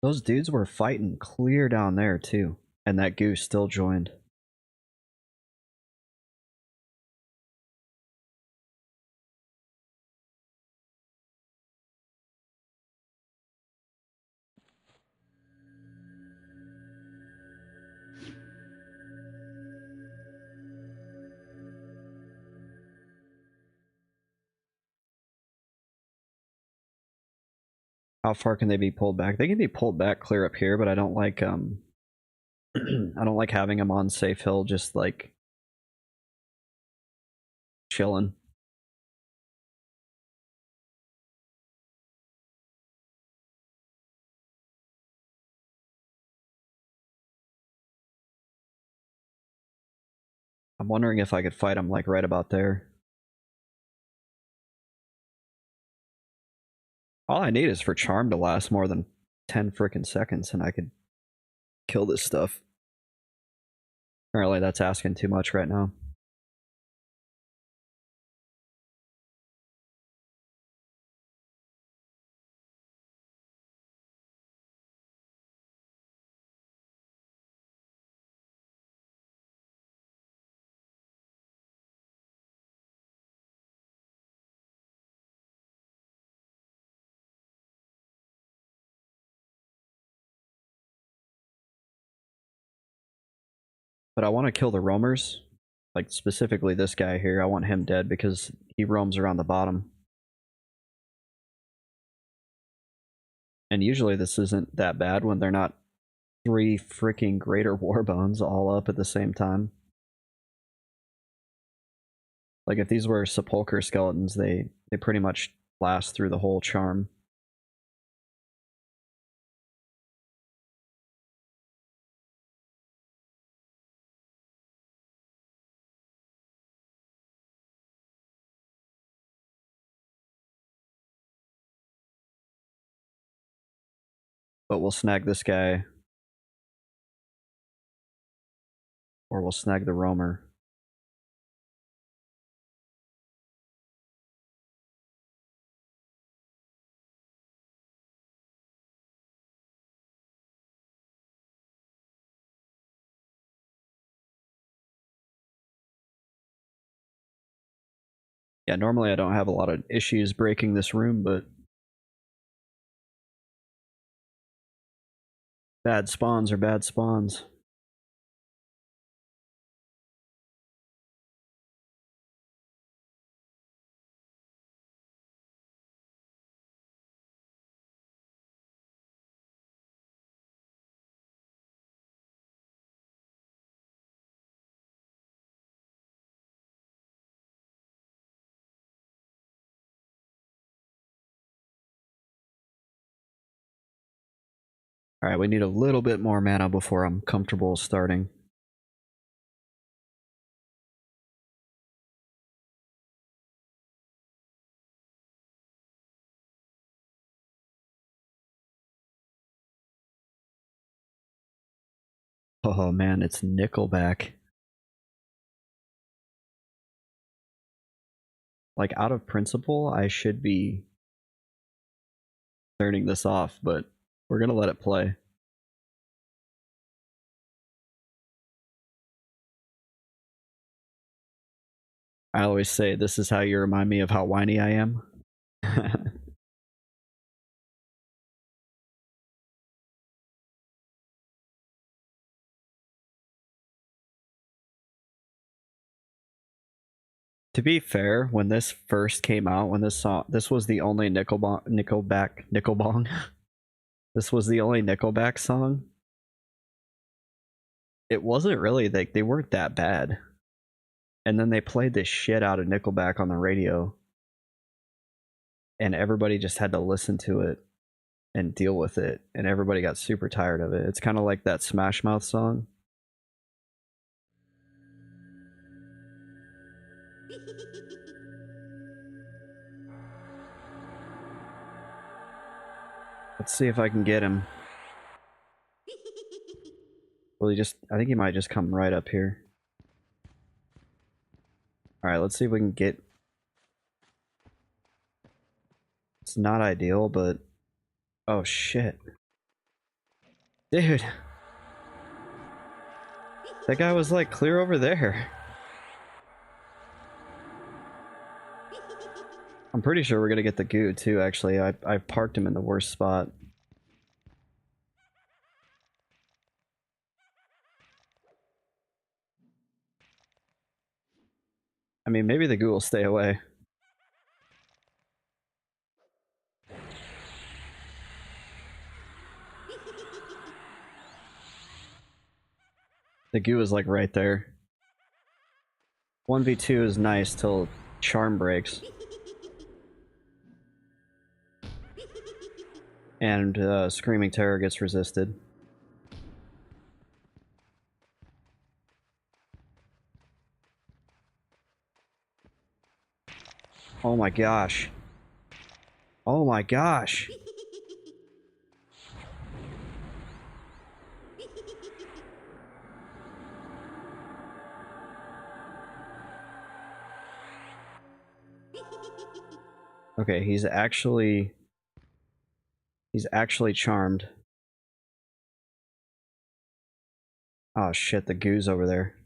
Those dudes were fighting clear down there too, and that goose still joined. How far can they be pulled back? They can be pulled back clear up here, but I don't like I don't like having them on safe hill just like chilling. I'm wondering if I could fight them like right about there. All I need is for charm to last more than 10 freaking seconds and I could kill this stuff. Apparently that's asking too much right now. But I want to kill the roamers. Like specifically this guy here. I want him dead because he roams around the bottom. And usually this isn't that bad when they're not 3 freaking greater warbones all up at the same time. Like if these were sepulcher skeletons, they pretty much last through the whole charm. But we'll snag this guy. Or we'll snag the roamer. Yeah, normally I don't have a lot of issues breaking this room, but bad spawns are bad spawns. Alright, we need a little bit more mana before I'm comfortable starting. Oh man, it's Nickelback. Like, out of principle, I should be turning this off, but we're gonna let it play. I always say this is how you remind me of how whiny I am. To be fair, when this first came out, when this was the only Nickelbong. This was the only Nickelback song. It wasn't really like they weren't that bad. And then they played this shit out of Nickelback on the radio. And everybody just had to listen to it and deal with it. And everybody got super tired of it. It's kind of like that Smash Mouth song. Let's see if I can get him. Well, I think he might just come right up here. Alright, let's see if we can get... It's not ideal, but... Oh, shit. Dude. That guy was like clear over there. I'm pretty sure we're gonna get the goo too, actually. I parked him in the worst spot. I mean, maybe the goo will stay away. The goo is like right there. 1v2 is nice till charm breaks. And Screaming Terror gets resisted. Oh my gosh. Oh my gosh. Okay, he's actually charmed. Oh shit, the goo's over there.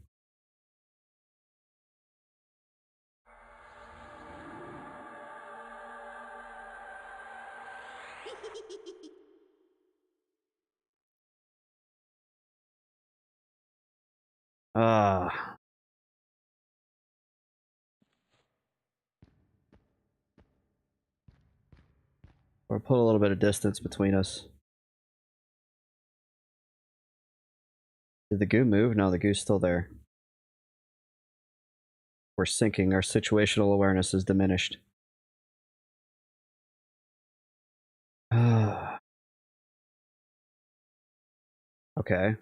Ah. Or put a little bit of distance between us. Did the goo move? No, the goo's still there. We're sinking. Our situational awareness is diminished. Okay.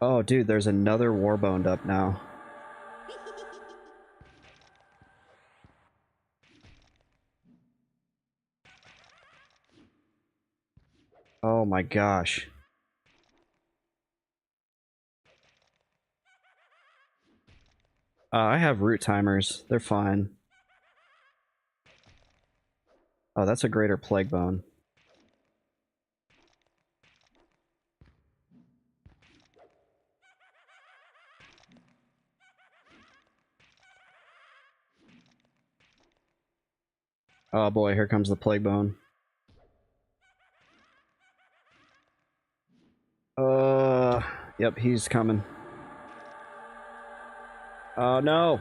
Oh, dude, there's another Warboned up now. Oh my gosh. I have root timers. They're fine. Oh, that's a greater plague bone. Oh boy, here comes the plague bone. Yep, he's coming. Oh no!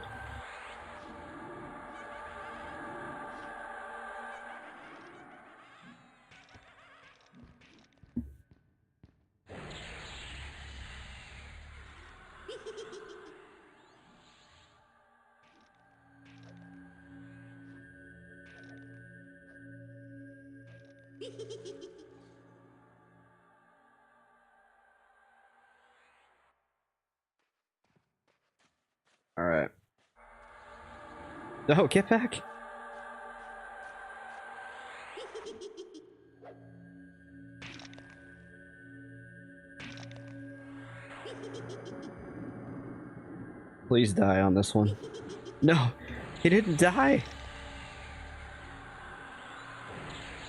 Alright. Oh, get back! Please die on this one. No! He didn't die!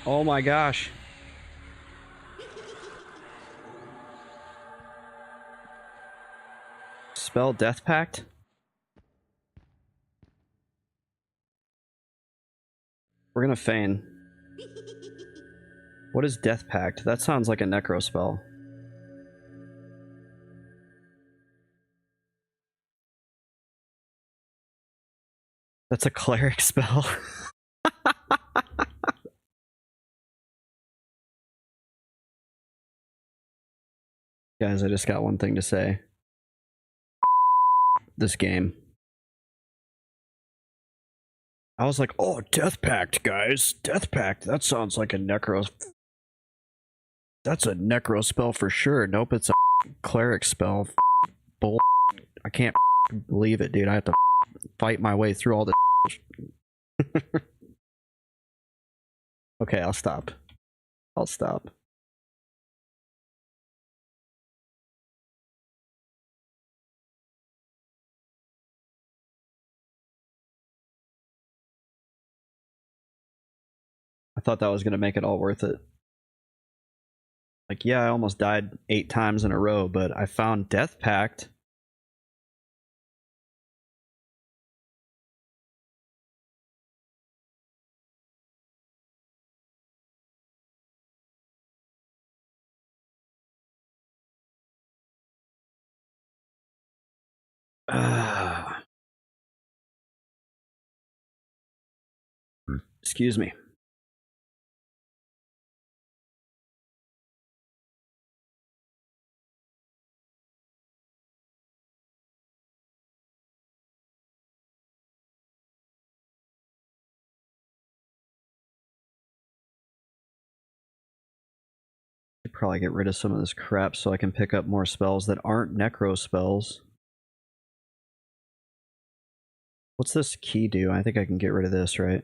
Oh my gosh. Spell Death Pact? We're gonna feign. What is Death Pact? That sounds like a necro spell. That's a cleric spell. Guys, I just got one thing to say. This game. I was like, oh, Death Pact, guys. Death Pact. That sounds like a necro. That's a necro spell for sure. Nope, it's a cleric spell. Bull. I can't believe it, dude. I have to fight my way through all the. Okay, I'll stop. I'll stop. I thought that was going to make it all worth it. Like, yeah, I almost died 8 times in a row, but I found Death Pact. Excuse me. Should probably get rid of some of this crap so I can pick up more spells that aren't necro spells. What's this key do? I think I can get rid of this, right?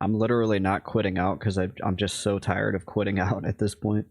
I'm literally not quitting out because I'm just so tired of quitting out at this point.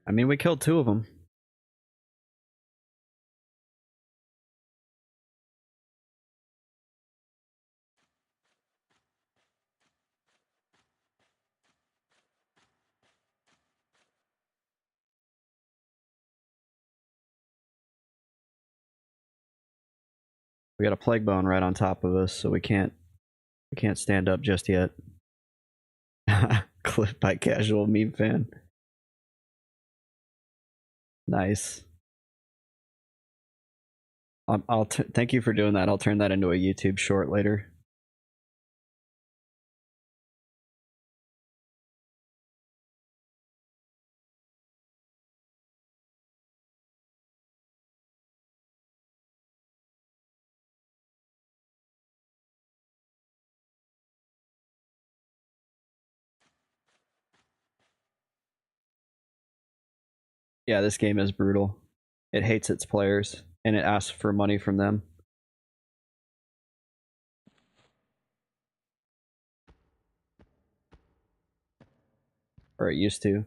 I mean, we killed 2 of them. We got a plague bone right on top of us, so we can't stand up just yet. Clip by casual meme fan. Nice. Thank you for doing that. I'll turn that into a YouTube short later. Yeah, this game is brutal. It hates its players, and it asks for money from them. Or it used to.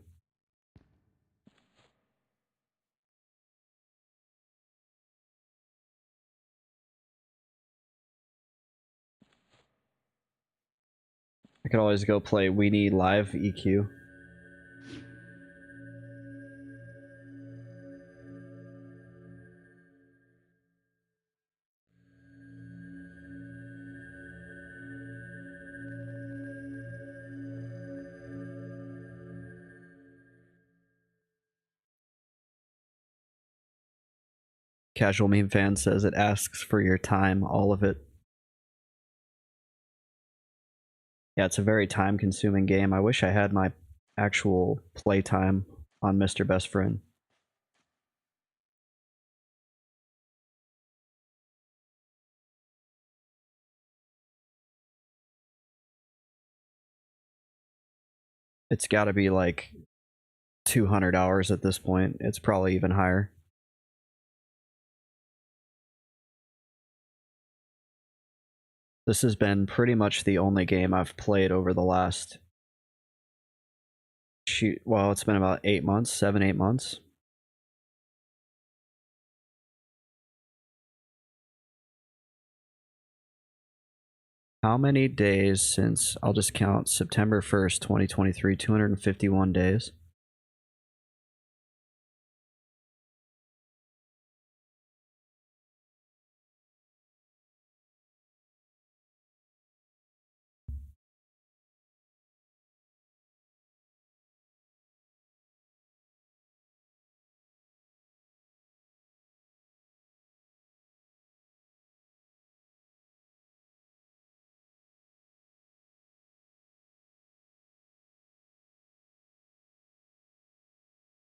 I could always go play Weenie Live EQ. Casual meme fan says it asks for your time, all of it. Yeah, it's a very time consuming game. I wish I had my actual playtime on Mr. Best Friend. It's gotta be like 200 hours at this point. It's probably even higher. This has been pretty much the only game I've played over the last well, it's been about 8 months, 7, 8 months. How many days since, I'll just count September 1st, 2023, 251 days.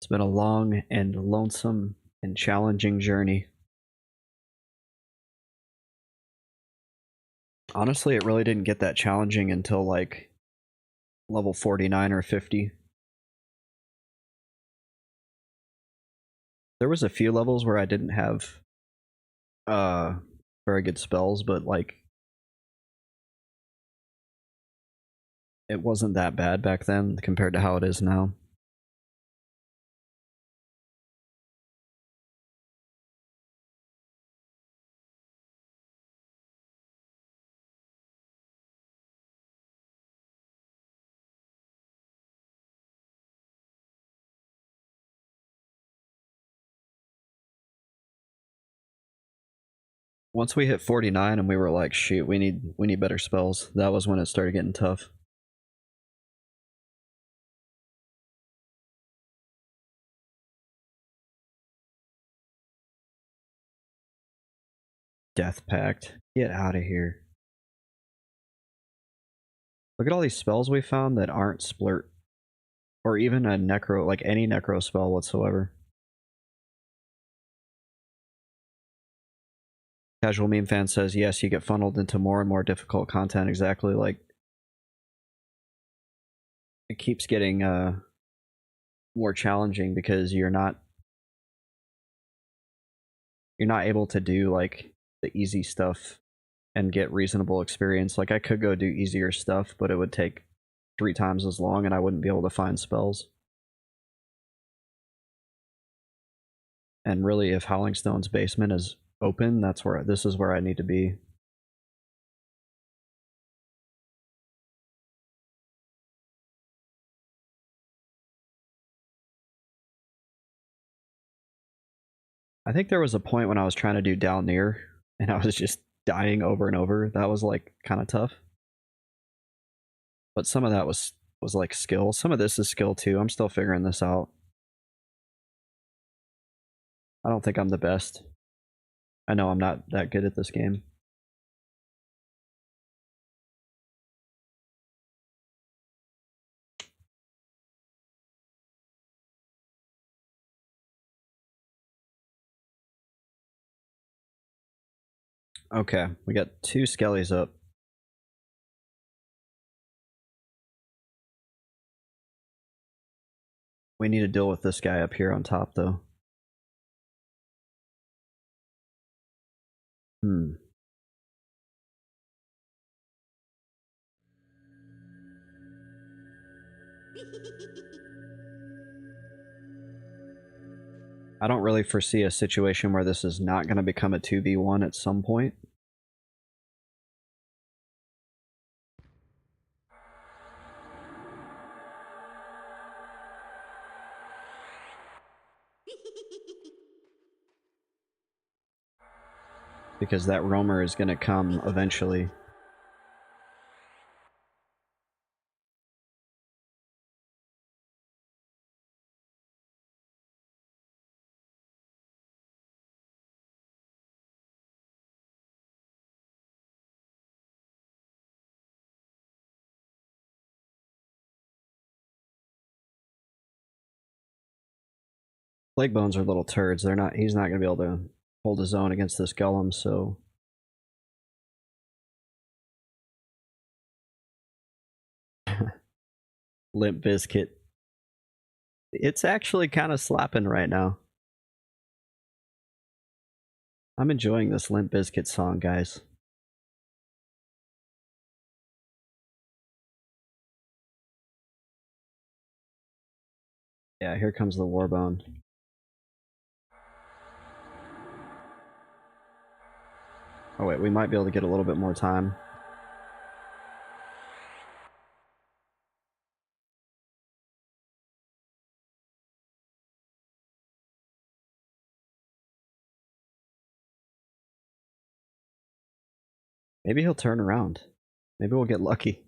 been a long and lonesome and challenging journey. Honestly, it really didn't get that challenging until like level 49 or 50. There was a few levels where I didn't have very good spells, but like it wasn't that bad back then compared to how it is now. Once we hit 49 and we were like, shoot, we need better spells. That was when it started getting tough. Death Pact. Get out of here. Look at all these spells we found that aren't splurt. Or even a necro, like any necro spell whatsoever. Casual Meme Fan says, yes, you get funneled into more and more difficult content. Exactly, like it keeps getting more challenging because you're not able to do like the easy stuff and get reasonable experience. Like I could go do easier stuff, but it would take 3 times as long and I wouldn't be able to find spells. And really, if Howling Stone's basement is open, this is where I need to be. I think there was a point when I was trying to do down near and I was just dying over and over. That was like kind of tough. But some of that was like skill. Some of this is skill too. I'm still figuring this out. I don't think I'm the best. I know I'm not that good at this game. Okay, we got 2 skellies up. We need to deal with this guy up here on top, though. I don't really foresee a situation where this is not going to become a 2v1 at some point. Because that roamer is going to come eventually. Plague Bones are little turds. He's not going to be able to hold his own against this Golem, so... Limp Bizkit. It's actually kind of slapping right now. I'm enjoying this Limp Bizkit song, guys. Yeah, here comes the Warbone. Oh wait, we might be able to get a little bit more time. Maybe he'll turn around. Maybe we'll get lucky.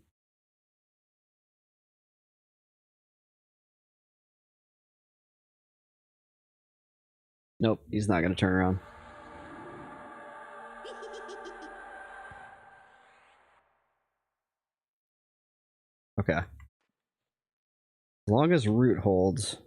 Nope, he's not going to turn around. Okay. As long as root holds,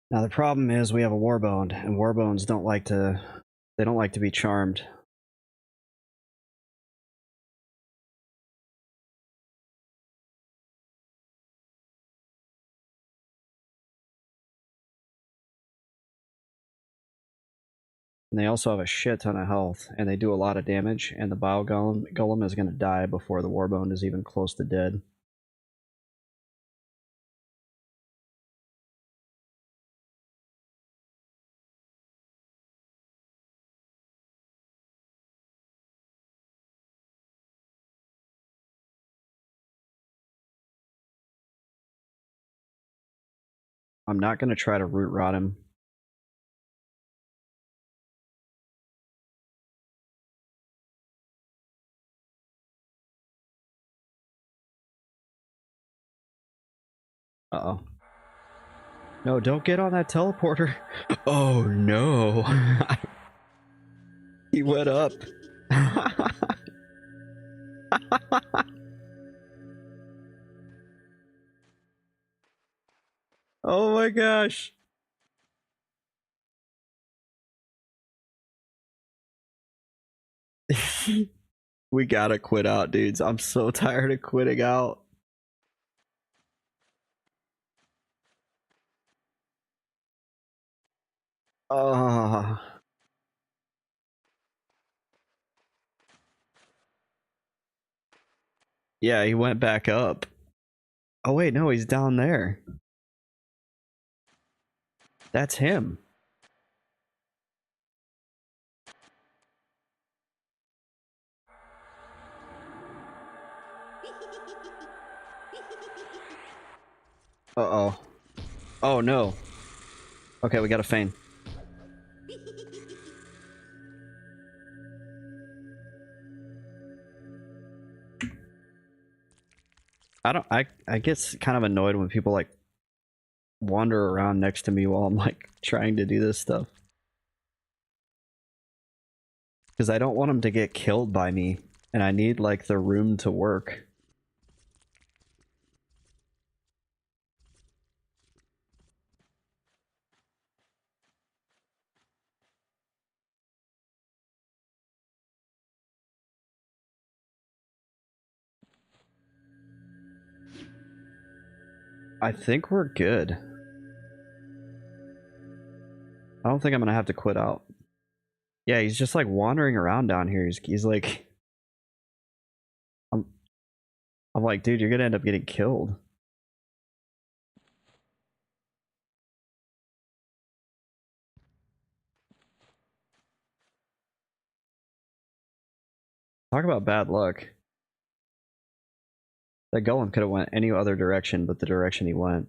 Now the problem is we have a warbone, and warbones don't like to be charmed. And they also have a shit ton of health, and they do a lot of damage, and the Bile Golem is going to die before the warbone is even close to dead. I'm not going to try to root rot him. Uh-oh. No, don't get on that teleporter. Oh no. He went up. Oh my gosh. We gotta quit out, dudes. I'm so tired of quitting out. Yeah, he went back up. Oh wait, no, he's down there. That's him. Uh-oh. Oh no. Okay, we got a feign. I get kind of annoyed when people like wander around next to me while I'm like trying to do this stuff. Because I don't want them to get killed by me, and I need like the room to work. I think we're good. I don't think I'm gonna have to quit out. Yeah, he's just like wandering around down here. He's like, I'm like, dude, you're gonna end up getting killed. Talk about bad luck. That golem could have went any other direction but the direction he went.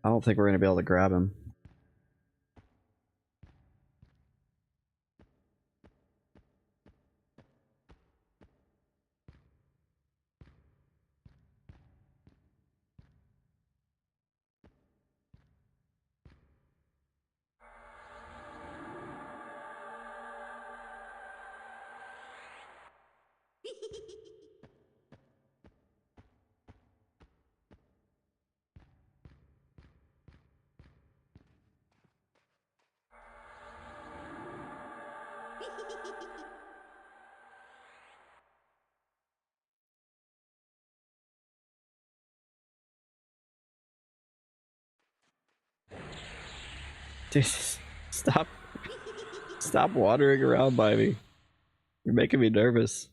I don't think we're gonna be able to grab him. Dude, stop. Stop wandering around by me. You're making me nervous.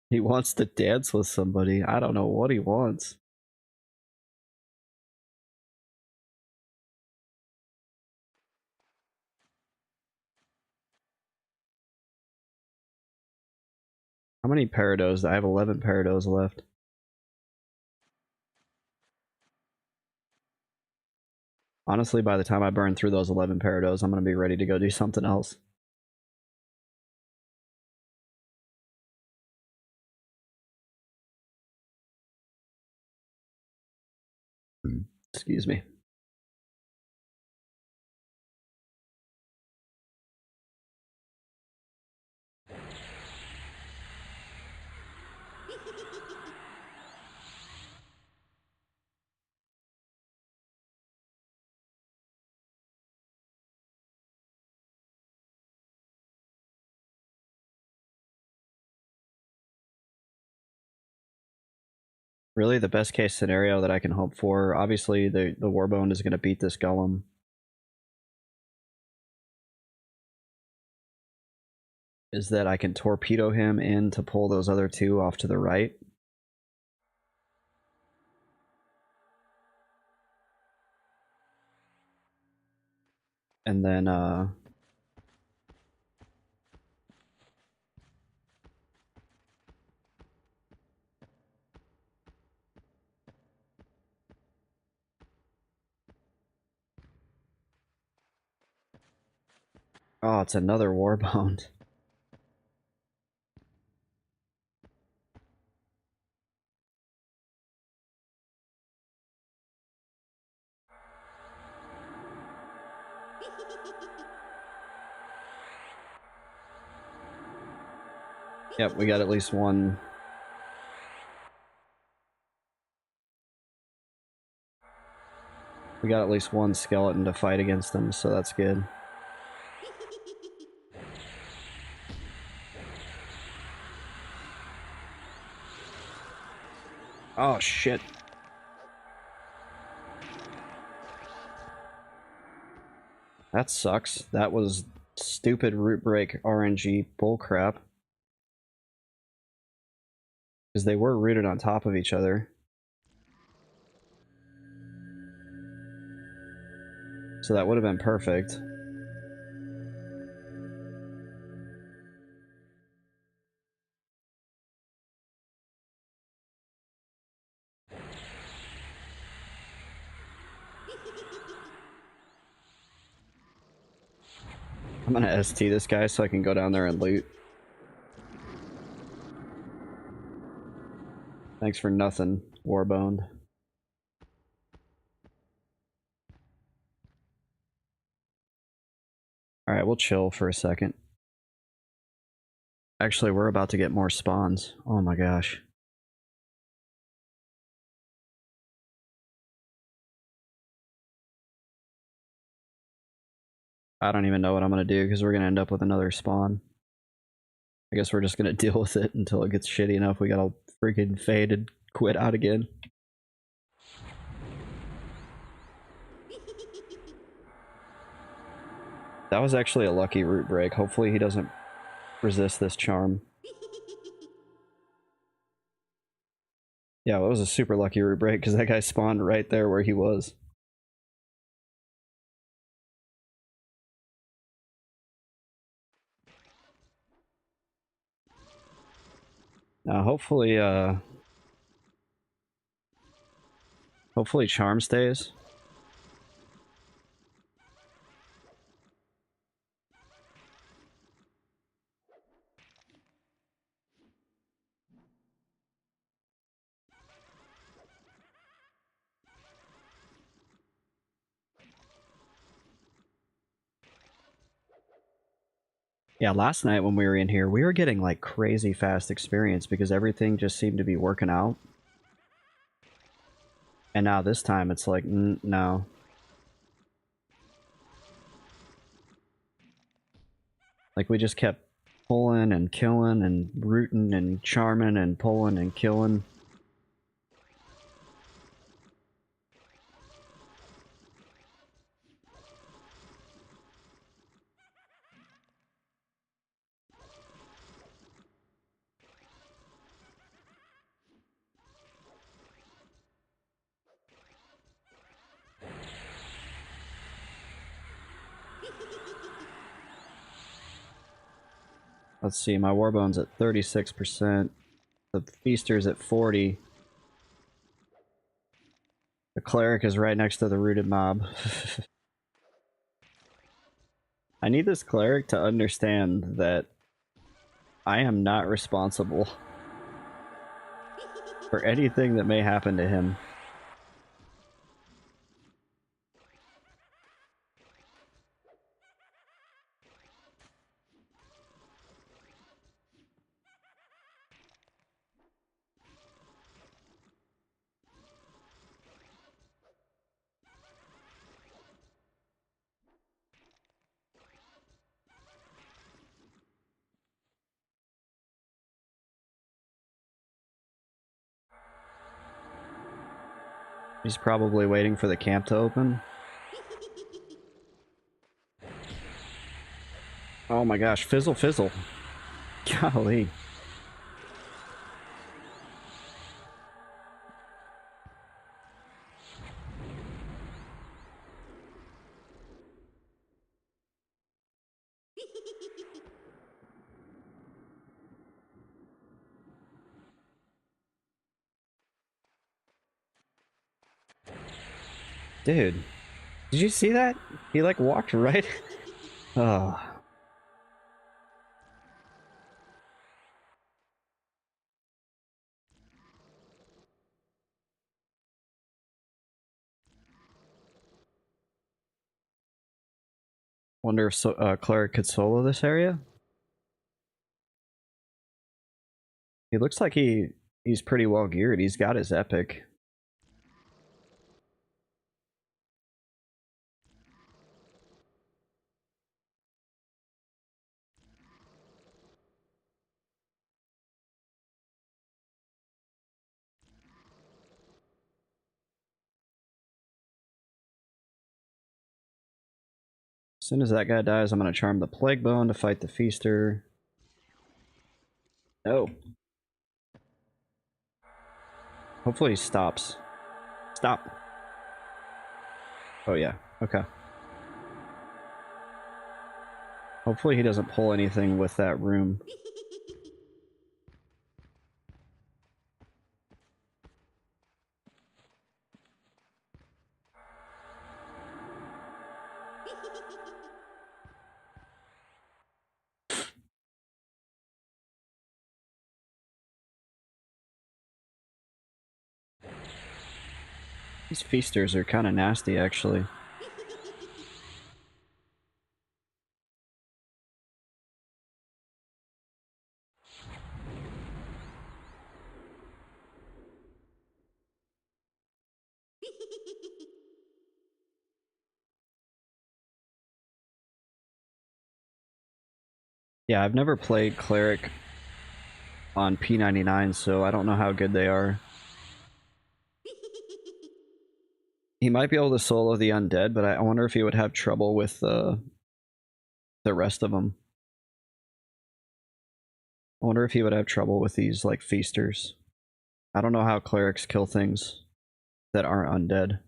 He wants to dance with somebody. I don't know what he wants. How many Parados? I have 11 Parados left. Honestly, by the time I burn through those 11 Parados, I'm going to be ready to go do something else. Excuse me. Really, the best case scenario that I can hope for, obviously the Warbone is going to beat this Golem. Is that I can torpedo him in to pull those other two off to the right. And then, oh, it's another Warbone. Yep, we got at least one. We got at least one skeleton to fight against them, so that's good. Oh, shit. That sucks. That was stupid root break RNG bullcrap. Because they were rooted on top of each other. So that would have been perfect. I'm gonna ST this guy so I can go down there and loot. Thanks for nothing, Warbone. Alright, we'll chill for a second. Actually, we're about to get more spawns. Oh my gosh. I don't even know what I'm gonna do because we're gonna end up with another spawn. I guess we're just gonna deal with it until it gets shitty enough we gotta freaking fade and quit out again. That was actually a lucky root break. Hopefully he doesn't resist this charm. Yeah, well, it was a super lucky root break because that guy spawned right there where he was. Now hopefully charm stays. Yeah, last night when we were in here, we were getting like crazy fast experience because everything just seemed to be working out. And now this time it's like, no. Like we just kept pulling and killing and rooting and charming and pulling and killing. Let's see, my Warbone's at 36%. The Feaster's at 40. The Cleric is right next to the Rooted Mob. I need this Cleric to understand that I am not responsible for anything that may happen to him. He's probably waiting for the camp to open. Oh my gosh, fizzle fizzle. Golly. Dude, did you see that? He like walked right. Oh. Wonder if Cleric could solo this area? He looks like he's pretty well geared. He's got his epic. As soon as that guy dies, I'm gonna charm the Plague Bone to fight the Feaster. No. Hopefully he stops. Stop. Oh yeah, okay. Hopefully he doesn't pull anything with that room. These Feasters are kind of nasty, actually. Yeah, I've never played Cleric on P99, so I don't know how good they are. He might be able to solo the Undead, but I wonder if he would have trouble with the rest of them. I wonder if he would have trouble with these, like, Feasters. I don't know how Clerics kill things that aren't undead.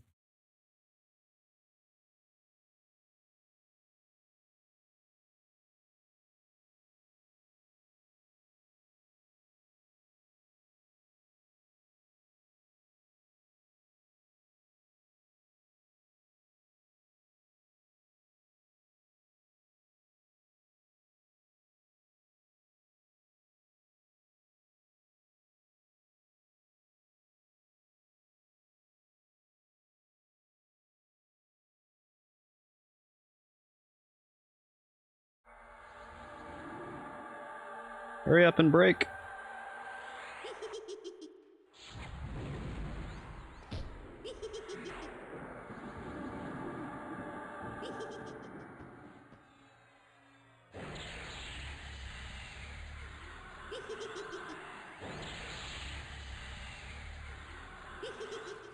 Hurry up and break.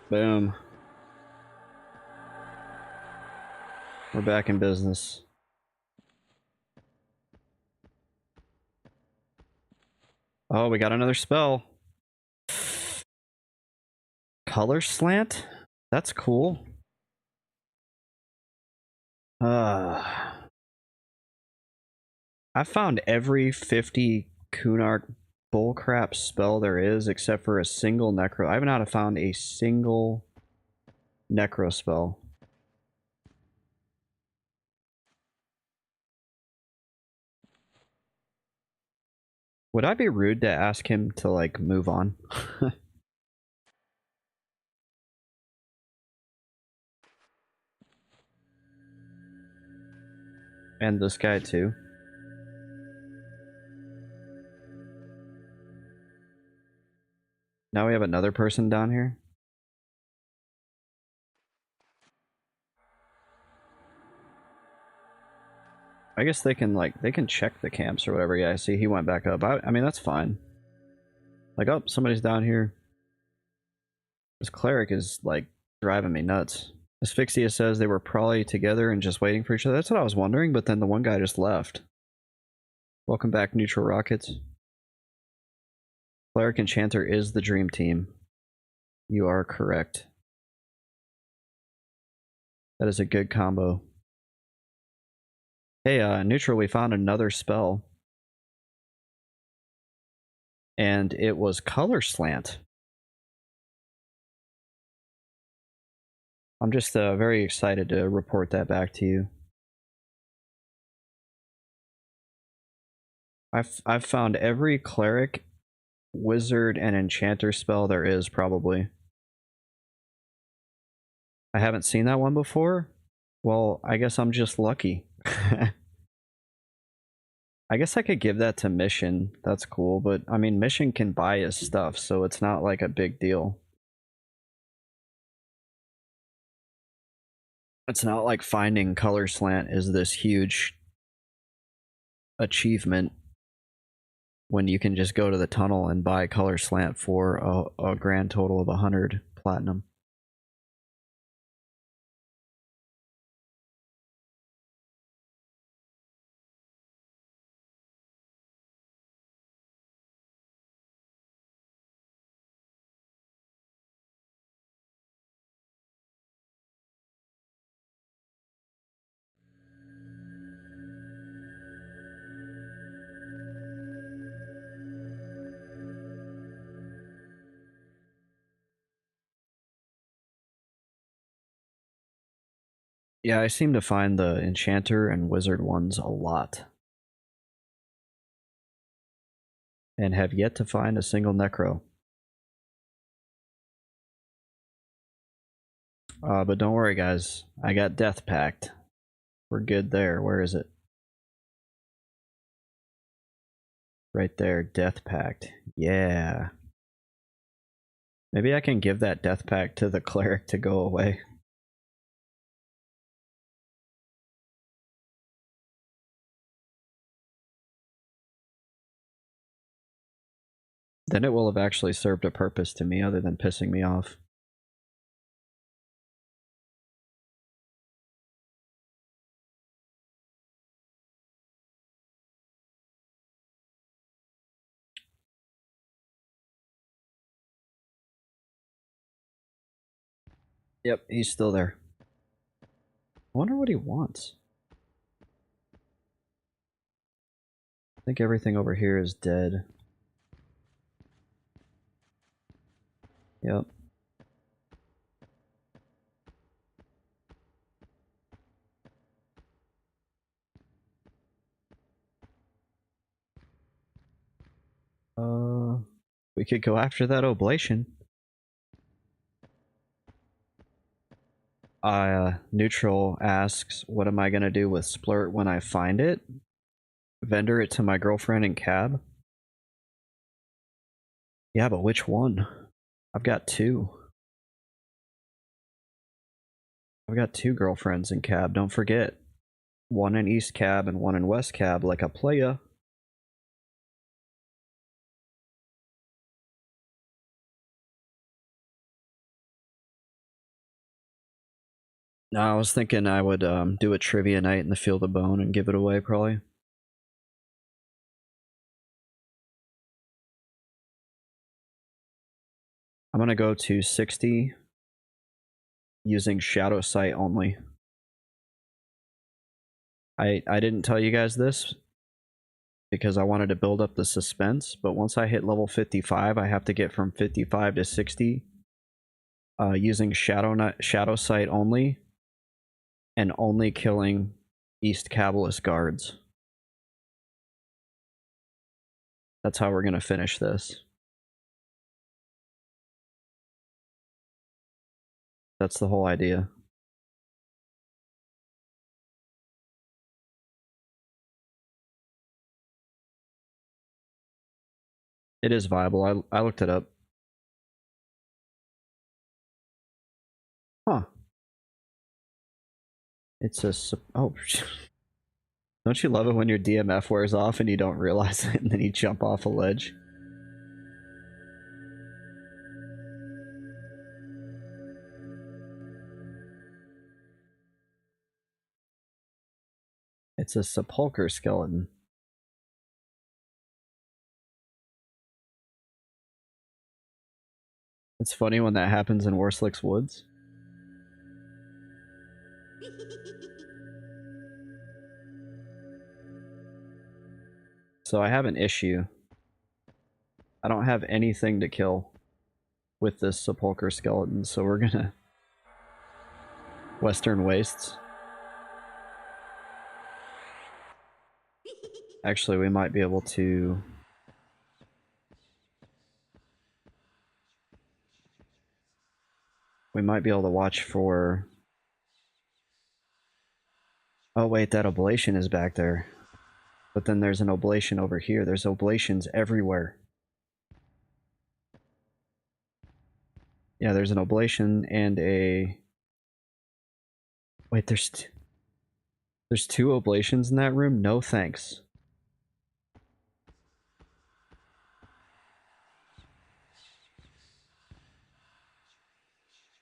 Boom. We're back in business. Oh, we got another spell. Color Slant? That's cool. I found every 50 Kunark bullcrap spell there is except for a single necro. I have not found a single necro spell. Would I be rude to ask him to, like, move on? And this guy too. Now we have another person down here. I guess they can, like, they can check the camps or whatever. Yeah, I see he went back up. I mean, that's fine. Like, oh, somebody's down here. This cleric is, like, driving me nuts. Asphyxia says they were probably together and just waiting for each other. That's what I was wondering, but then the one guy just left. Welcome back, Neutral Rockets. Cleric Enchanter is the dream team. You are correct. That is a good combo. Hey, Neutral, we found another spell. And it was Color Slant. I'm just very excited to report that back to you. I've found every cleric, wizard, and enchanter spell there is, probably. I haven't seen that one before? Well, I guess I'm just lucky. I guess I could give that to Mission. That's cool, but I mean, Mission can buy his stuff, so it's not like a big deal. It's not like finding Color Slant is this huge achievement when you can just go to the tunnel and buy Color Slant for a grand total of 100 platinum. Yeah, I seem to find the enchanter and wizard ones a lot. And have yet to find a single necro. But don't worry, guys. I got Death Pact. We're good there. Where is it? Right there, Death Pact. Yeah. Maybe I can give that Death Pact to the cleric to go away. Then it will have actually served a purpose to me other than pissing me off. Yep, he's still there. I wonder what he wants. I think everything over here is dead. Yep. We could go after that oblation. Neutral asks, what am I gonna do with Splurt when I find it? Vendor it to my girlfriend in cab? Yeah, but which one? I've got two. I've got two girlfriends in cab, don't forget. One in East Cab and one in West Cab, like a playa. No, I was thinking I would do a trivia night in the Field of Bone and give it away, probably. I'm gonna go to 60 using Shadow Sight only. I didn't tell you guys this, because I wanted to build up the suspense, but once I hit level 55, I have to get from 55 to 60 using Shadow Sight only, and only killing East Cabalist guards. That's how we're going to finish this. That's the whole idea. It is viable. I looked it up. Huh. It's a... Oh, don't you love it when your DMF wears off and you don't realize it and then you jump off a ledge? It's a sepulcher skeleton. It's funny when that happens in Worslick's Woods. So I have an issue. I don't have anything to kill with this sepulcher skeleton, so we're gonna... Western Wastes. Actually, we might be able to... We might be able to watch for... Oh wait, that oblation is back there. But then there's an oblation over here. There's oblations everywhere. Yeah, there's an oblation and a... Wait, there's two oblations in that room? No thanks.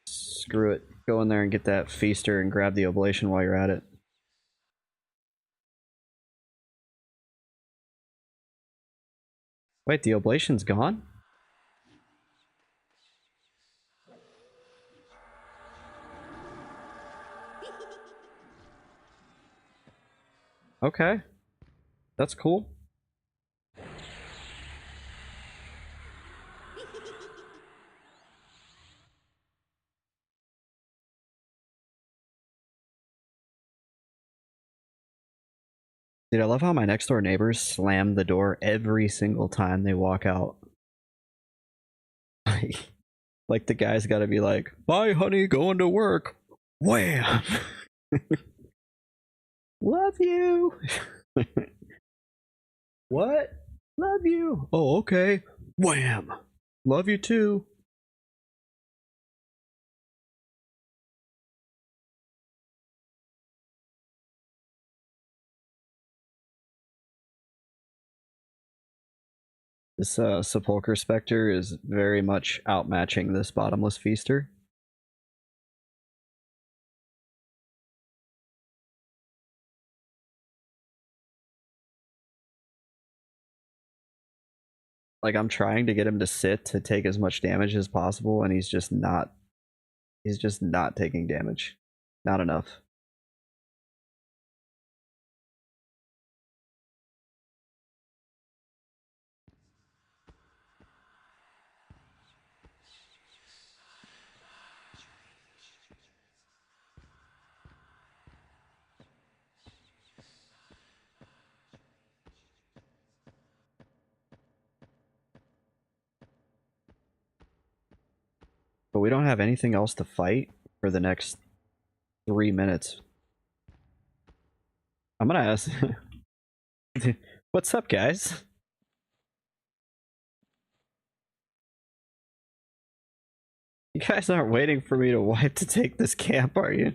Screw it. Go in there and get that feaster and grab the oblation while you're at it. Wait, the oblation's gone? Okay. That's cool. Dude, I love how my next door neighbors slam the door every single time they walk out. Like the guy's gotta be like, bye honey, going to work. Wham! Love you! What? Love you! Oh, okay. Wham! Love you too. This Sepulcher Spectre is very much outmatching this Bottomless Feaster. Like, I'm trying to get him to sit to take as much damage as possible, and he's just not taking damage. Not enough. But we don't have anything else to fight for the next 3 minutes. I'm gonna ask... What's up, guys? You guys aren't waiting for me to wipe to take this camp, are you?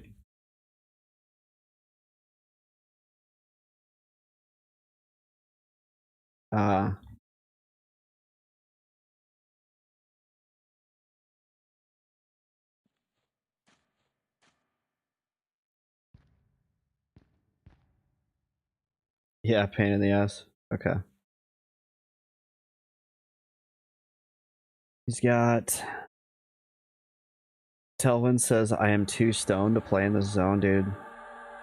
Yeah, pain in the ass. Okay. He's got... Telvin says, I am too stoned to play in this zone, dude.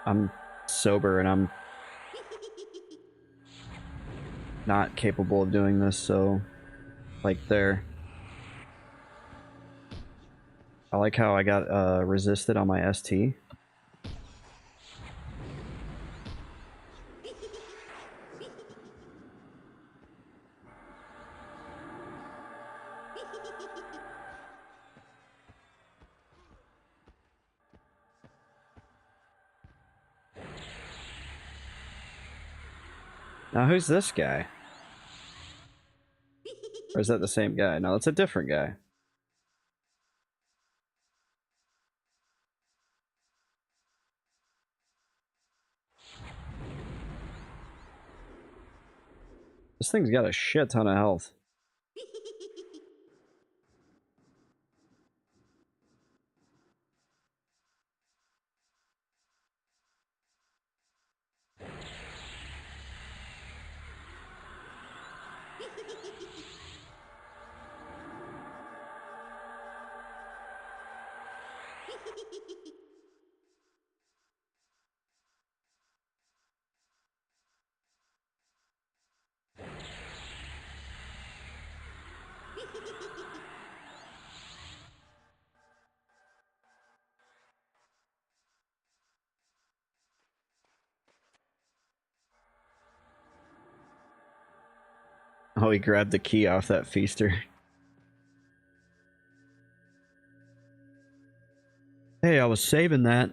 I'm sober and I'm... not capable of doing this, so like there. I like how I got resisted on my ST. Now who's this guy? Or is that the same guy? No, it's a different guy. This thing's got a shit ton of health. Oh, he grabbed the key off that feaster. Hey, I was saving that.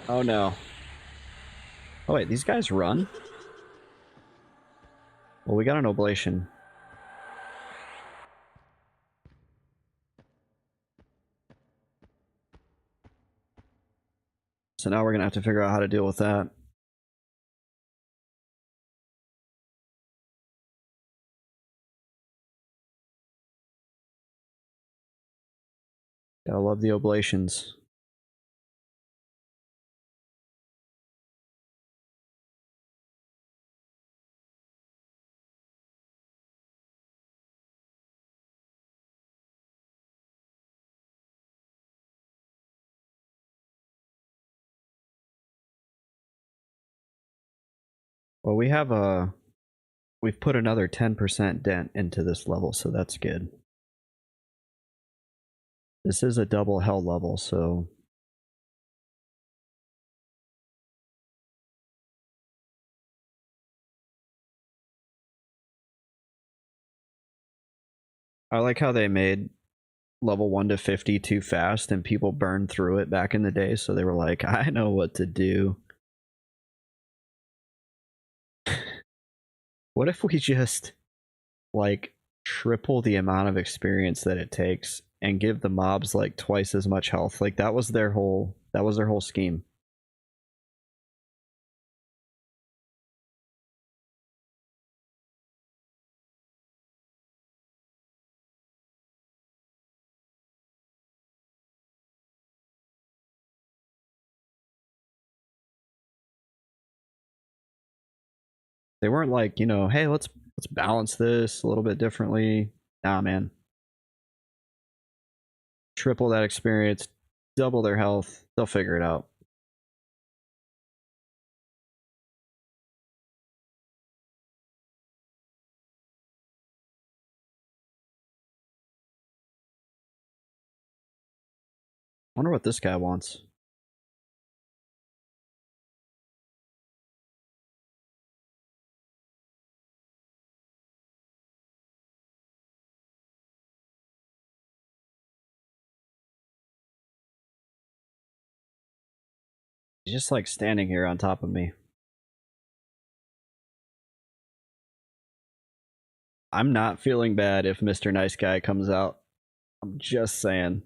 Oh no. Oh wait, these guys run? Well, we got an oblation. So now we're gonna have to figure out how to deal with that. Gotta love the oblations. Well, we've put another 10% dent into this level, so that's good. This is a double hell level, so I like how they made level 1 to 50 too fast and people burned through it back in the day, so they were like, I know what to do. What if we just like triple the amount of experience that it takes and give the mobs like twice as much health? Like that was their whole scheme. They weren't like, you know, hey, let's balance this a little bit differently. Nah, man. Triple that experience, double their health. They'll figure it out. Wonder what this guy wants. He's just like standing here on top of me. I'm not feeling bad if Mr. Nice Guy comes out. I'm just saying.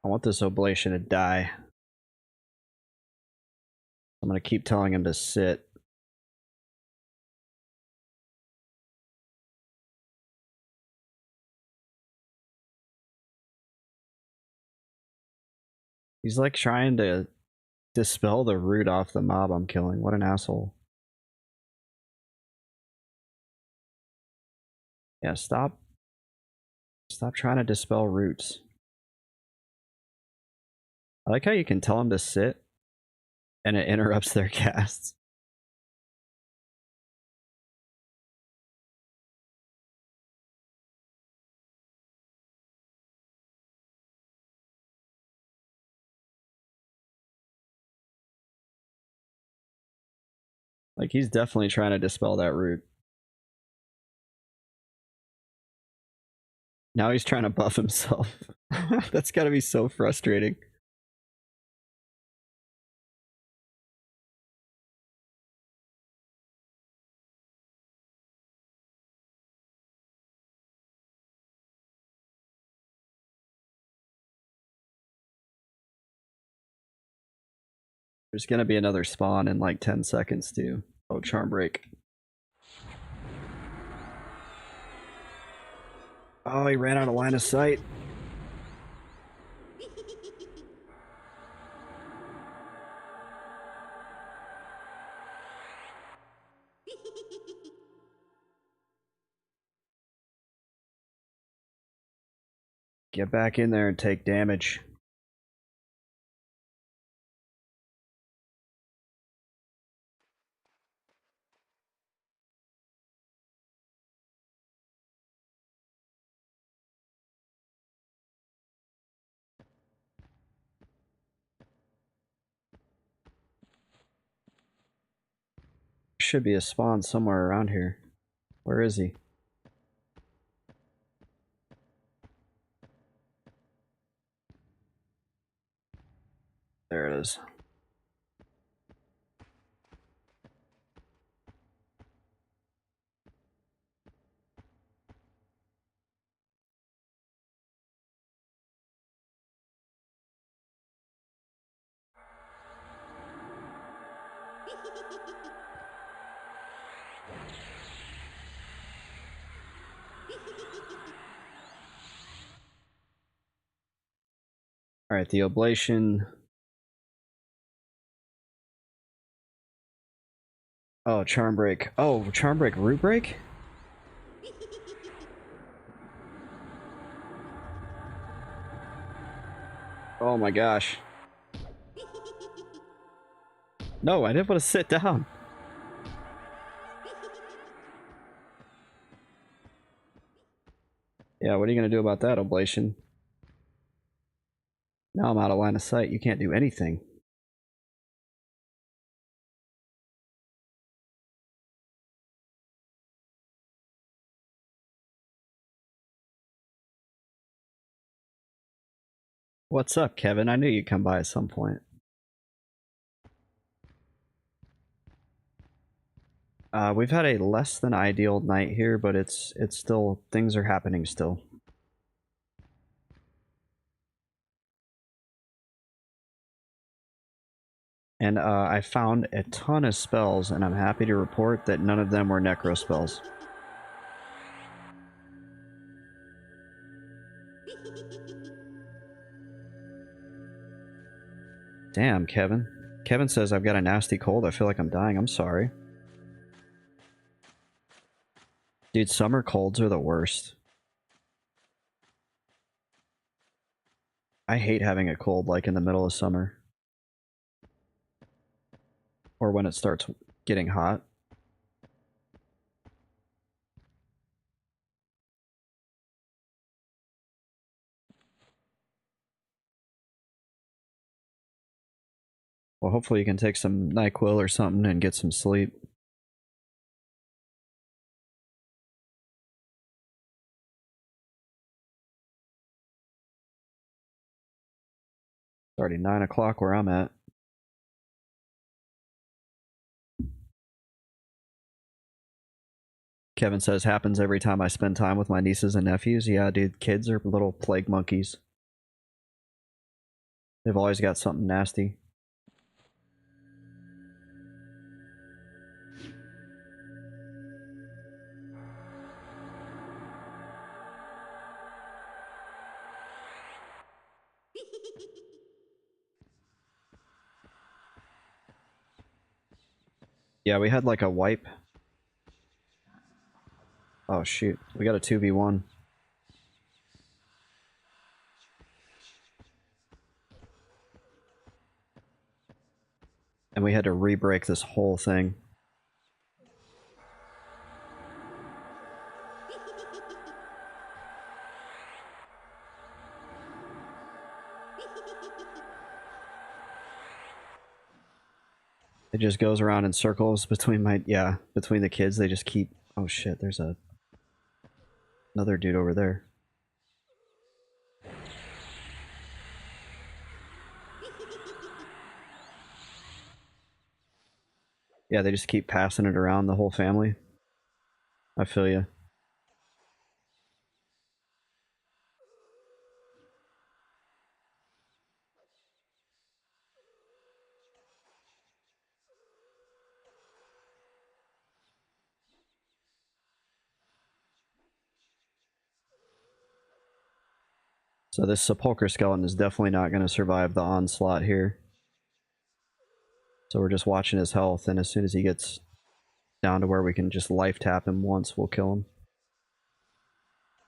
I want this oblation to die. I'm gonna keep telling him to sit. He's like trying to dispel the root off the mob I'm killing. What an asshole. Yeah, stop trying to dispel roots. I like how you can tell him to sit and it interrupts their casts. Like, he's definitely trying to dispel that root. Now he's trying to buff himself. That's gotta be so frustrating. There's gonna be another spawn in like 10 seconds too. Oh, charm break. Oh, he ran out of line of sight. Get back in there and take damage. Should be a spawn somewhere around here. Where is he? There it is. Alright, the oblation. Oh, charm break. Oh, charm break, root break? Oh my gosh. No, I didn't want to sit down. Yeah, what are you gonna do about that, oblation? Now I'm out of line of sight. You can't do anything. What's up, Kevin? I knew you'd come by at some point. We've had a less than ideal night here, but it's still, things are happening still. And I found a ton of spells, and I'm happy to report that none of them were necro spells. Damn, Kevin. Kevin says I've got a nasty cold. I feel like I'm dying. I'm sorry. Dude, summer colds are the worst. I hate having a cold like in the middle of summer. Or when it starts getting hot. Well, hopefully you can take some NyQuil or something and get some sleep. It's already 9 o'clock where I'm at. Kevin says happens every time I spend time with my nieces and nephews. Yeah, dude, kids are little plague monkeys. They've always got something nasty. Yeah, we had like a wipe. Oh shoot, we got a 2v1. And we had to re-break this whole thing. It just goes around in circles between between the kids. They just keep... Oh shit, there's another dude over there. Yeah, they just keep passing it around the whole family. I feel you. So this sepulcher skeleton is definitely not going to survive the onslaught here. So we're just watching his health, and as soon as he gets down to where we can just life tap him once, we'll kill him.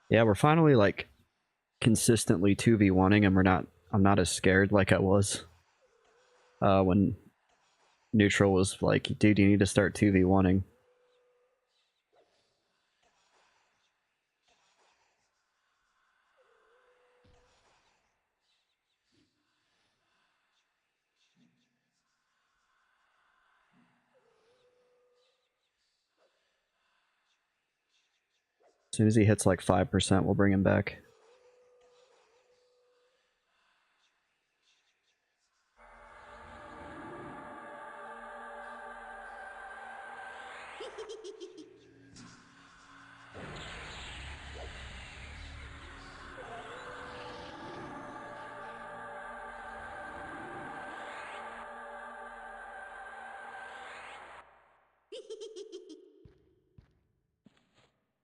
Yeah, we're finally like consistently 2v1ing, and I'm not as scared like I was when neutral was like, dude, you need to start 2v1ing. As soon as he hits like 5%, we'll bring him back.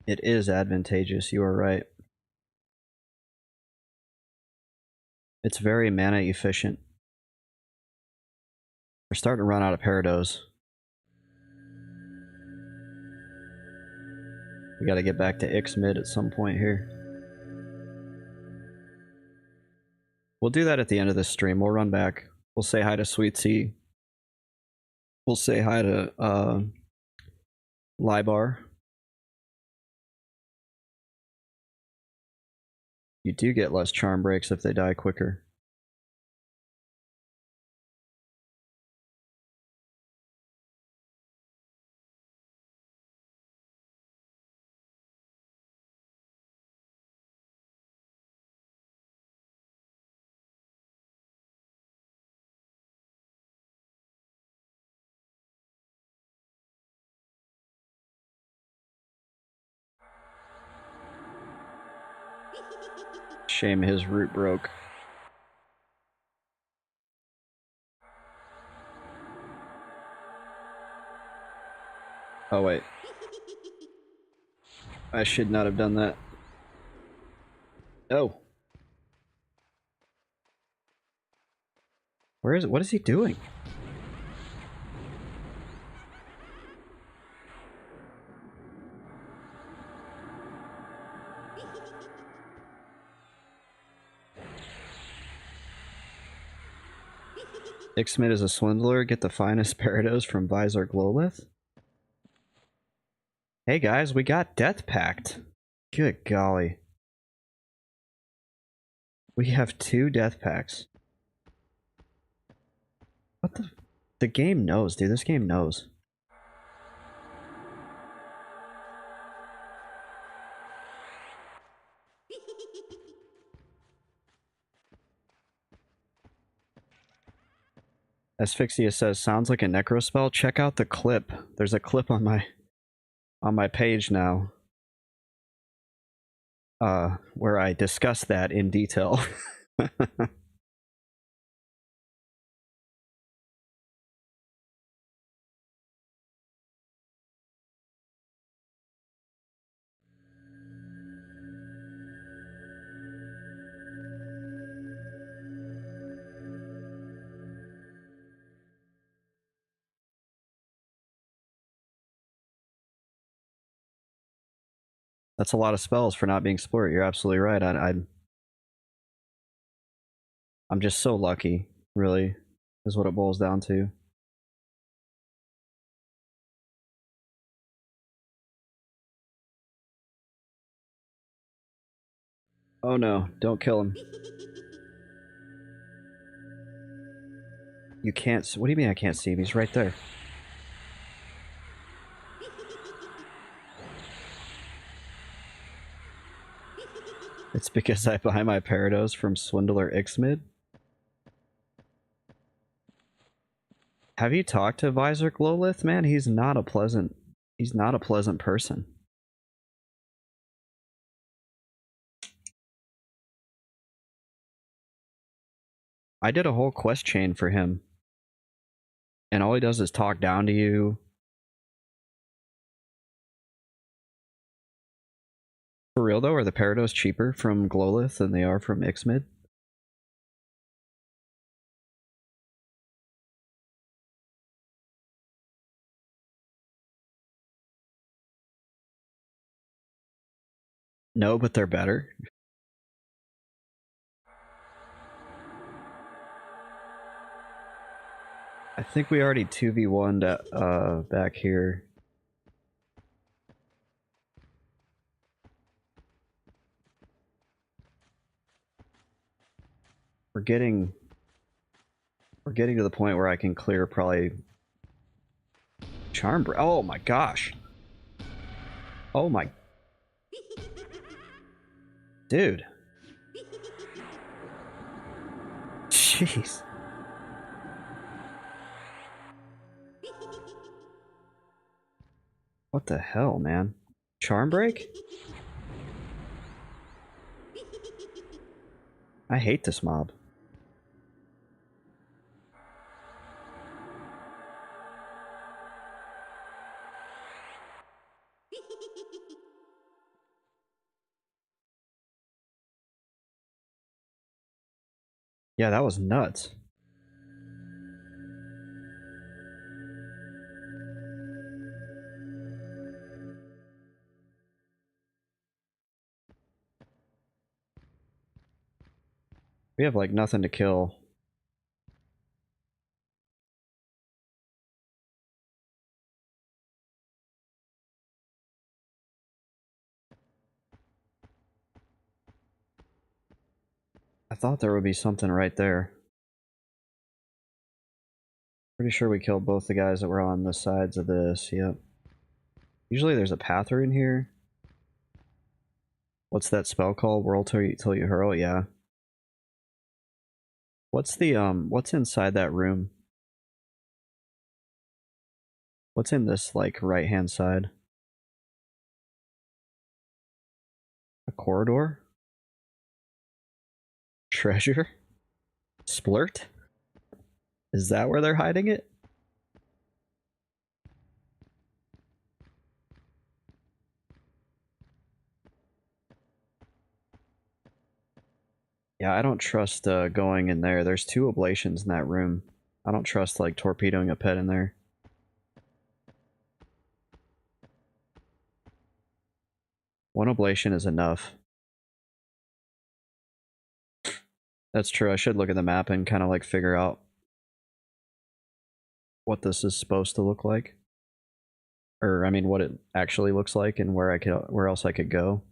It is advantageous, you are right. It's very mana efficient. We're starting to run out of Parados. We gotta get back to Ix mid at some point here. We'll do that at the end of this stream. We'll run back. We'll say hi to Sweet Sea. We'll say hi to Lybar. You do get less charm breaks if they die quicker. Shame his root broke. Oh wait. I should not have done that. Oh. Where is it? What is he doing? Ixmid is a swindler. Get the finest Parados from Visor Glowlith. Hey guys, we got Death Pact. Good golly. We have 2 Death Packs. What the... The game knows, dude. This game knows. Asphyxia says, sounds like a necro spell. Check out the clip. There's a clip on my page now. Where I discuss that in detail. That's a lot of spells for not being splurt. You're absolutely right. I'm just so lucky, really, is what it boils down to. Oh no, don't kill him. You can't. What do you mean I can't see him? He's right there. It's because I buy my Parados from Swindler Ixmid. Have you talked to Visor Glowlith, man? He's not a pleasant person. I did a whole quest chain for him. And all he does is talk down to you. For real though, are the Parados cheaper from Glowlith than they are from Ixmid? No, but they're better. I think we already 2v1'd back here. We're getting to the point where I can clear probably Charm. Oh my gosh. Oh my. Dude. Jeez. What the hell, man? Charm break? I hate this mob. Yeah, that was nuts. We have like nothing to kill. I thought there would be something right there. Pretty sure we killed both the guys that were on the sides of this, yep. Usually there's a pather in here. What's that spell called? Whirl till you hurl, yeah. What's the what's inside that room? What's in this like right hand side? A corridor? Treasure? Splurt? Is that where they're hiding it? Yeah, I don't trust going in there. There's 2 oblations in that room. I don't trust like torpedoing a pet in there. One oblation is enough. That's true. I should look at the map and kind of like figure out what this is supposed to look like. Or I mean what it actually looks like and where else I could go.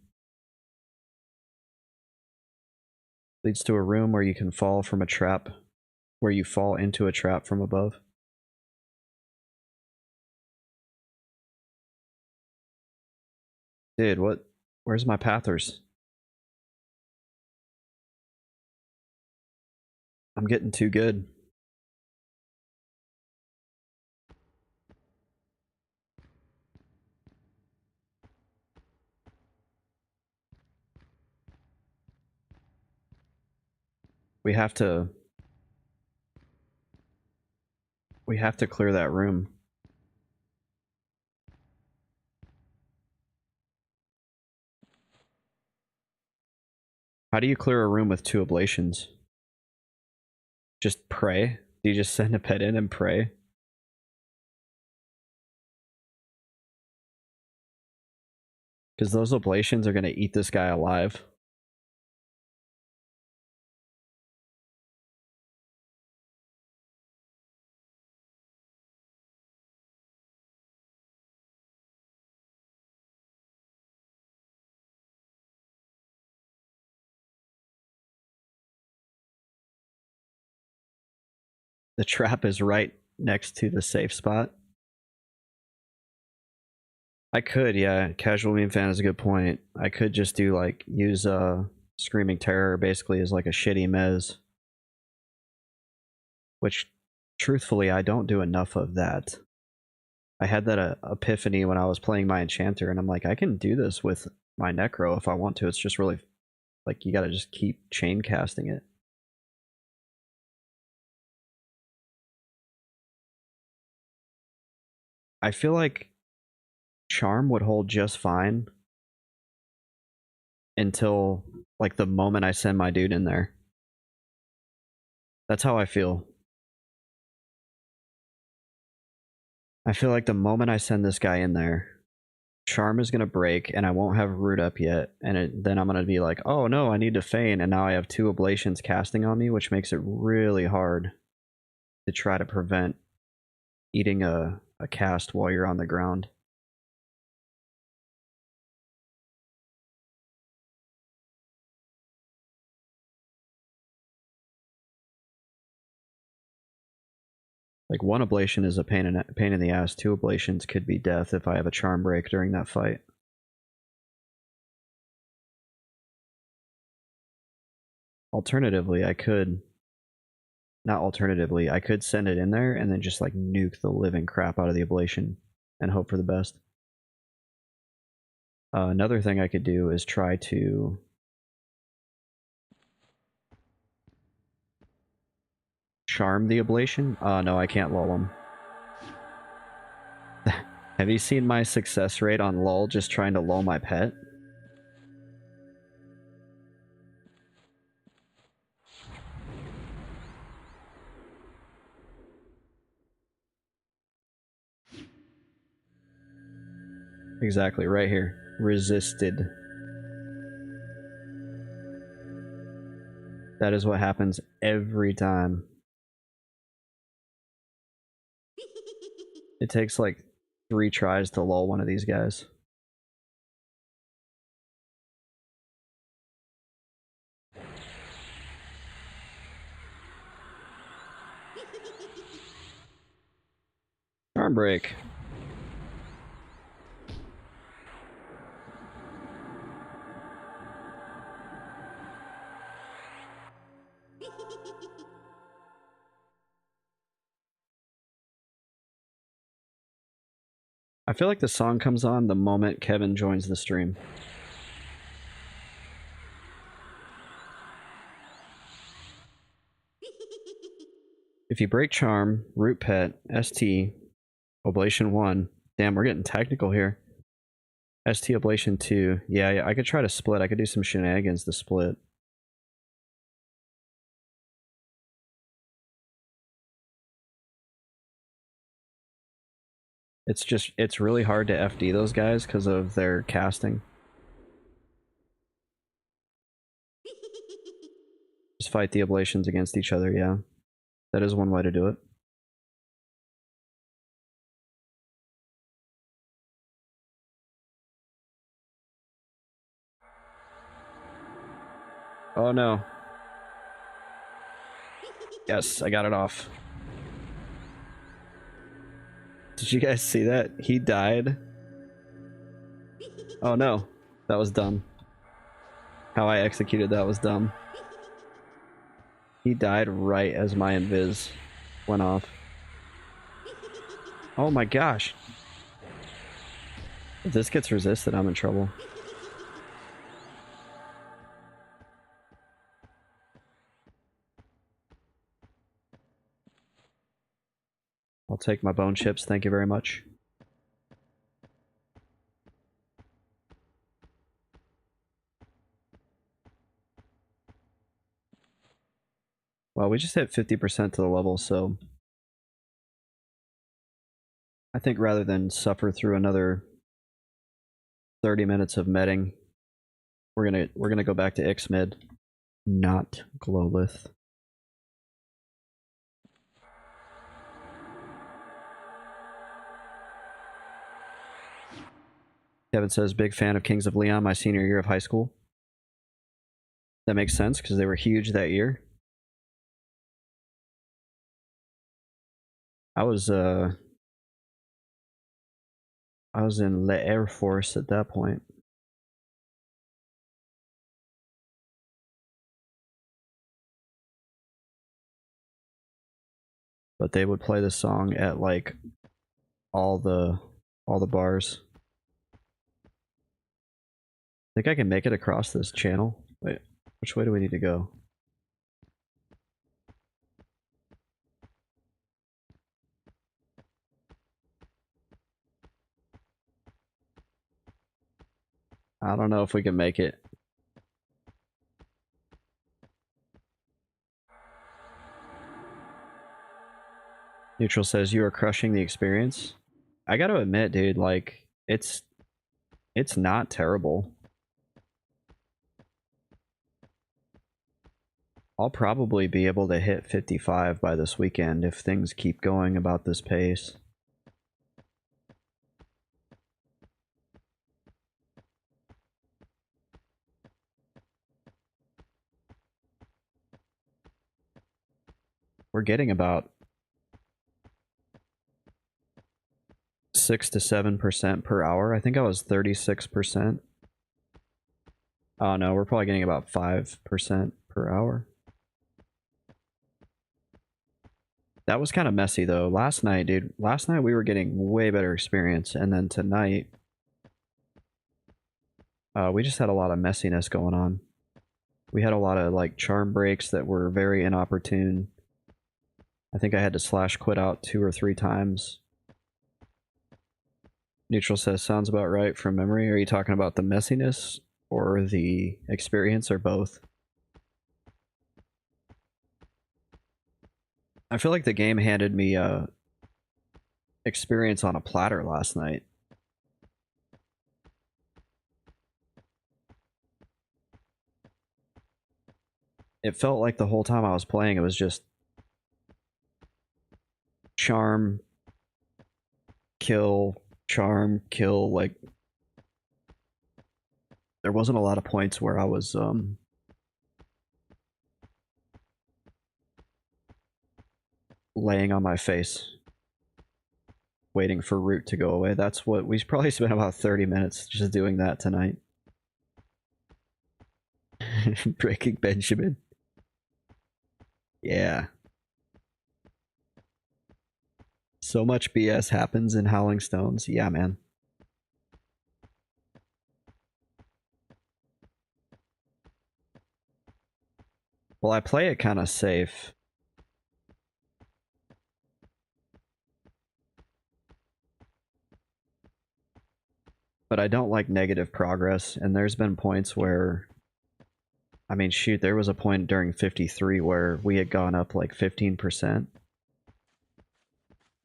Leads to a room where you can fall from a trap, where you fall into a trap from above. Dude, what? Where's my pathers? I'm getting too good. We have to clear that room. How do you clear a room with 2 oblations? Just pray? Do you just send a pet in and pray? Because those ablations are going to eat this guy alive. The trap is right next to the safe spot. I could, yeah. Casual meme fan is a good point. I could just do like use Screaming Terror basically as like a shitty mez. Which truthfully I don't do enough of that. I had that epiphany when I was playing my Enchanter, and I'm like, I can do this with my Necro if I want to. It's just really like you gotta just keep chain casting it. I feel like Charm would hold just fine until like the moment I send my dude in there. That's how I feel. I feel like the moment I send this guy in there, Charm is going to break and I won't have Root up yet. And then I'm going to be like, oh no, I need to feign. And now I have 2 Ablations casting on me, which makes it really hard to try to prevent eating a cast while you're on the ground. Like 1 ablation is a pain in the ass. 2 ablations could be death if I have a charm break during that fight. Alternatively, I could... Not alternatively, I could send it in there and then just like nuke the living crap out of the ablation and hope for the best. Another thing I could do is try to... charm the ablation? No, I can't lull him. Have you seen my success rate on lull just trying to lull my pet? Exactly, right here. Resisted. That is what happens every time. It takes like 3 tries to lull one of these guys. Charm break. I feel like the song comes on the moment Kevin joins the stream. If you break Charm, Root Pet, ST, Ablation 1. Damn, we're getting technical here. ST Ablation 2. Yeah, I could try to split. I could do some shenanigans to split. It's really hard to FD those guys because of their casting. Just fight the ablations against each other, yeah. That is one way to do it. Oh no. Yes, I got it off. Did you guys see that? He died. Oh no. That was dumb. How I executed that was dumb. He died right as my invis went off. Oh my gosh. If this gets resisted, I'm in trouble. I'll take my bone chips, thank you very much. Well, we just hit 50% to the level, so... I think rather than suffer through another 30 minutes of medding. We're gonna go back to Ixmid, not Glowlith. Kevin says, big fan of Kings of Leon my senior year of high school. That makes sense because they were huge that year. I was in the Air Force at that point. But they would play the song at like all the bars. I think I can make it across this channel. Wait, which way do we need to go? I don't know if we can make it. Neutral says you are crushing the experience. I gotta admit, dude, like it's not terrible. I'll probably be able to hit 55 by this weekend if things keep going about this pace. We're getting about 6 to 7% per hour. I think I was 36%. Oh no, we're probably getting about 5% per hour. That was kind of messy though. Last night, dude, last night we were getting way better experience, and then tonight we just had a lot of messiness going on. We had a lot of like charm breaks that were very inopportune. I think I had to slash quit out 2 or 3 times. Neutral says sounds about right from memory. Are you talking about the messiness or the experience or both? I feel like the game handed me experience on a platter last night. It felt like the whole time I was playing it was just charm, kill, charm, kill. Like there wasn't a lot of points where I was laying on my face waiting for root to go away. That's what we probably spent about 30 minutes just doing that tonight. Breaking Benjamin. Yeah. So much BS happens in Howling Stones. Yeah, man. Well, I play it kind of safe. But I don't like negative progress, and there's been points where, I mean, shoot, there was a point during 53 where we had gone up like 15%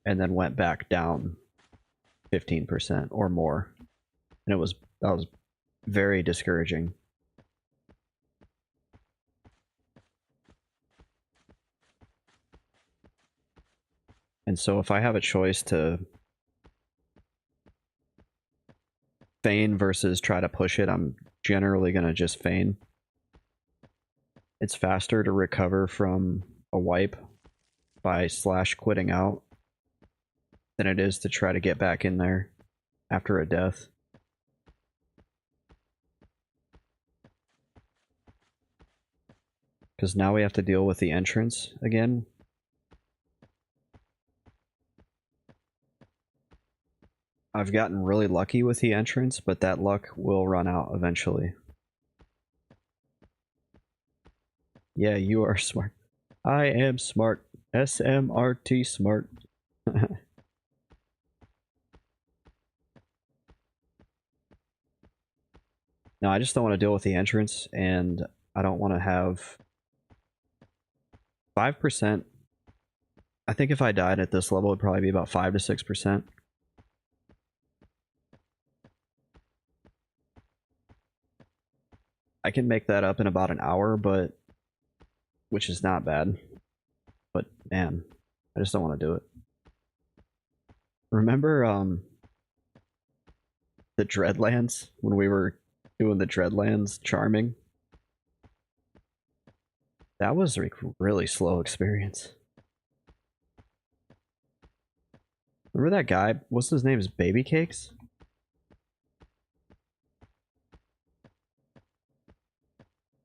and then went back down 15% or more. And that was very discouraging. And so if I have a choice to feign versus try to push it, I'm generally going to just feign. It's faster to recover from a wipe by slash quitting out than it is to try to get back in there after a death. Because now we have to deal with the entrance again. I've gotten really lucky with the entrance, but that luck will run out eventually. Yeah, you are smart. I am smart. SMRT smart. No, I just don't want to deal with the entrance, and I don't want to have 5%. I think if I died at this level, it'd probably be about 5 to 6%. I can make that up in about an hour, but which is not bad. But man, I just don't want to do it. Remember the Dreadlands when we were doing the Dreadlands charming? That was a really slow experience. Remember that guy? What's his name? Is Baby Cakes?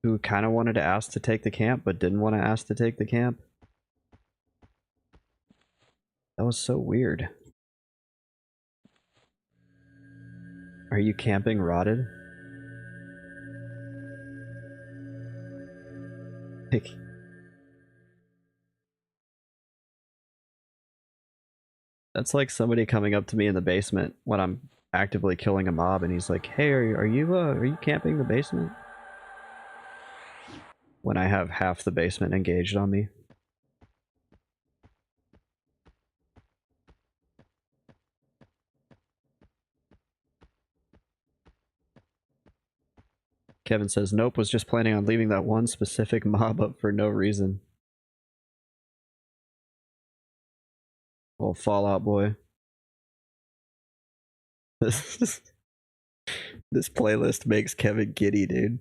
Who kind of wanted to ask to take the camp, but didn't want to ask to take the camp? That was so weird. Are you camping rotted? That's like somebody coming up to me in the basement when I'm actively killing a mob, and he's like, "Hey, are you camping the basement?" When I have half the basement engaged on me. Kevin says, "Nope, was just planning on leaving that one specific mob up for no reason." Well, Fallout Boy. This playlist makes Kevin giddy, dude.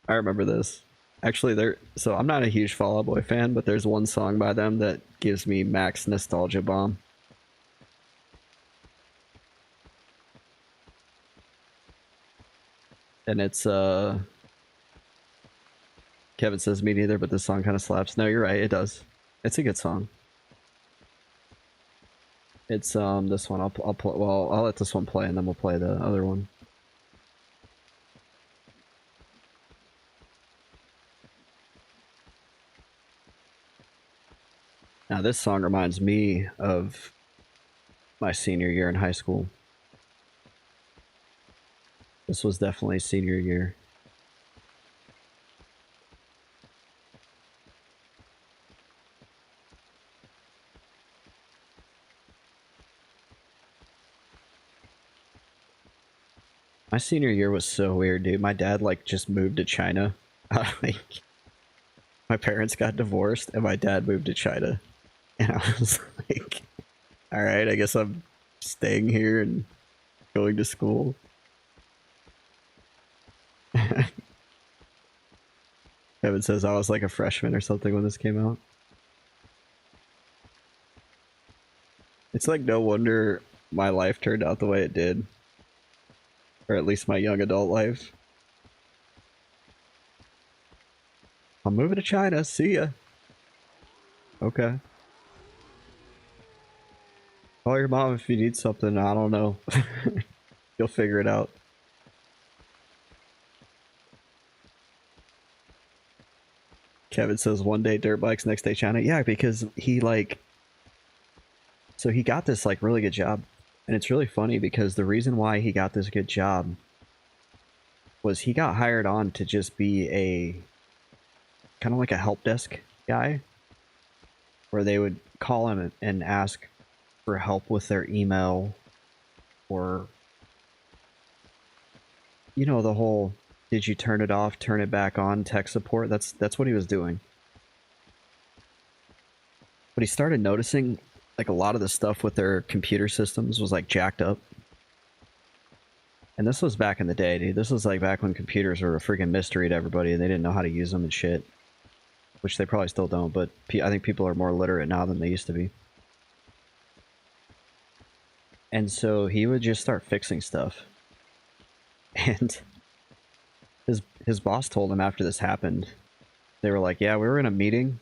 I remember this. Actually, so I'm not a huge Fall Out Boy fan, but there's one song by them that gives me max nostalgia bomb. And it's Kevin says me neither, but this song kind of slaps. No, you're right, it does. It's a good song. It's this one. I'll play. Well, I'll let this one play, and then we'll play the other one. Now, this song reminds me of my senior year in high school. This was definitely senior year. My senior year was so weird, dude. My dad, like, just moved to China. Like, my parents got divorced, and my dad moved to China. And I was like, alright, I guess I'm staying here and going to school. Kevin says I was like a freshman or something when this came out. It's like no wonder my life turned out the way it did. Or at least my young adult life. I'm moving to China, see ya. Okay. Call your mom if you need something, I don't know. You'll figure it out. Kevin says one day dirt bikes, next day China. Yeah, because he like... So he got this like really good job. And it's really funny because the reason why he got this good job was he got hired on to just be a... kind of like a help desk guy. Where they would call him and ask for help with their email. Or... You know, the whole... Did you turn it off, turn it back on, tech support? That's what he was doing. But he started noticing like a lot of the stuff with their computer systems was like jacked up. And this was back in the day, dude. This was like back when computers were a freaking mystery to everybody and they didn't know how to use them and shit. Which they probably still don't, but I think people are more literate now than they used to be. And so he would just start fixing stuff. And his boss told him after this happened, they were like, yeah, we were in a meeting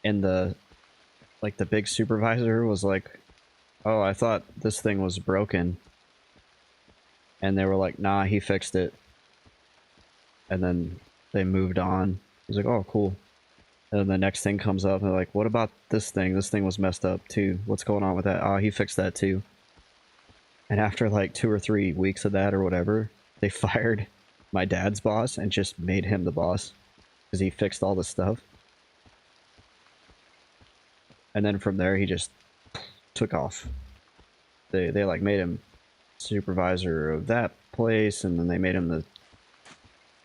and the big supervisor was like, oh, I thought this thing was broken. And they were like, nah, he fixed it. And then they moved on. He's like, oh, cool. And then the next thing comes up and they're like, what about this thing? This thing was messed up too. What's going on with that? Oh, he fixed that too. And after like 2 or 3 weeks of that or whatever, they fired my dad's boss and just made him the boss because he fixed all the stuff. And then from there, he just took off. They like made him supervisor of that place, and then they made him the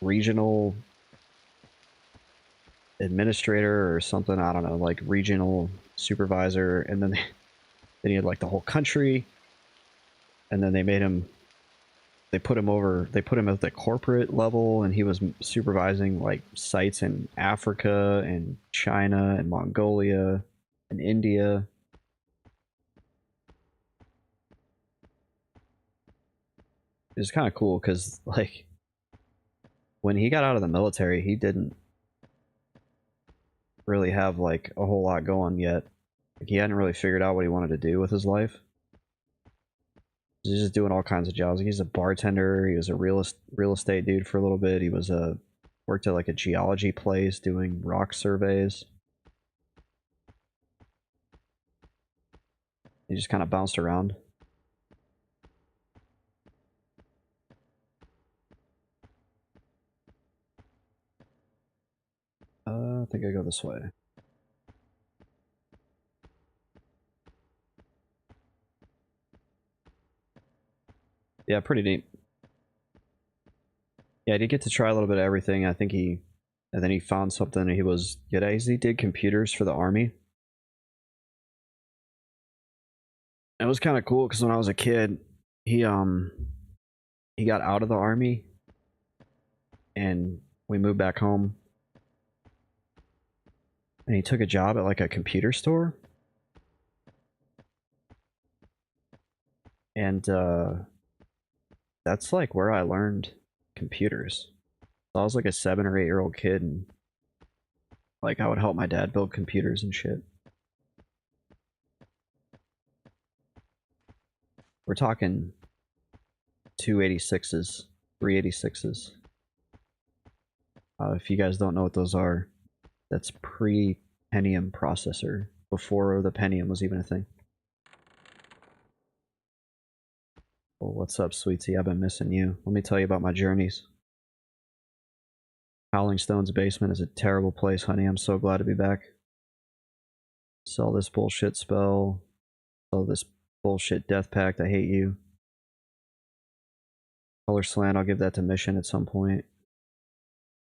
regional administrator or something. I don't know, like regional supervisor, and then he had like the whole country, and then they put him at the corporate level, and he was supervising like sites in Africa and China and Mongolia and India. It was kind of cool because like when he got out of the military, he didn't really have like a whole lot going yet. Like, he hadn't really figured out what he wanted to do with his life. He's just doing all kinds of jobs. He's a bartender. He was a real estate dude for a little bit. He was worked at like a geology place doing rock surveys. He just kind of bounced around. I think I go this way. Yeah, pretty neat. Yeah, I did get to try a little bit of everything. I think and then he found something. He did computers for the army. It was kind of cool because when I was a kid, he got out of the army, and we moved back home, and he took a job at like a computer store, and that's like where I learned computers. So I was like a 7 or 8 year old kid, and like I would help my dad build computers and shit. We're talking 286s, 386s. If you guys don't know what those are, that's pre-Pentium processor, before the Pentium was even a thing. Well, what's up, Sweetie? I've been missing you. Let me tell you about my journeys. Howling Stone's basement is a terrible place, honey. I'm so glad to be back. Sell this bullshit spell. Sell this bullshit death pact. I hate you. Color Slant, I'll give that to Mission at some point.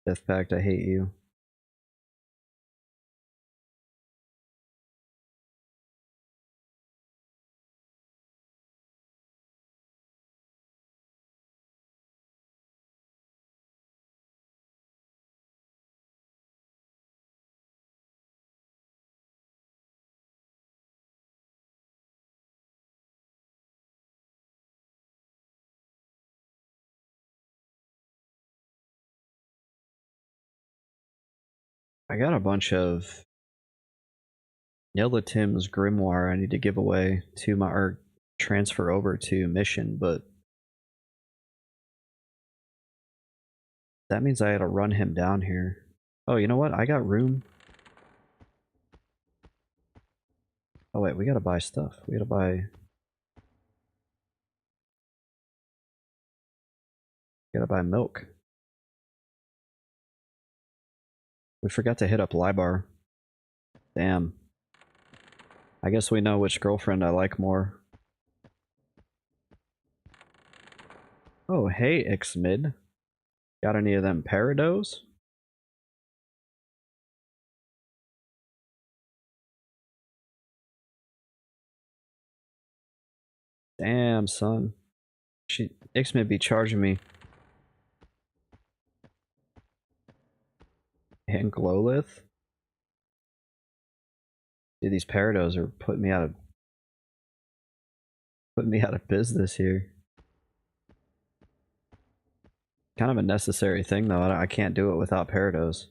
Death pact, I hate you. I got a bunch of Tim's Grimoire I need to give away to or transfer over to Mission, but that means I had to run him down here. Oh, you know what? I got room. Oh wait, we gotta buy stuff. We gotta buy milk. We forgot to hit up Libar. Damn. I guess we know which girlfriend I like more. Oh, hey, Xmid. Got any of them Parados? Damn, son. Xmid be charging me. And Glowlith? Dude, these Parados are putting me out of business here. Kind of a necessary thing though. I can't do it without Parados.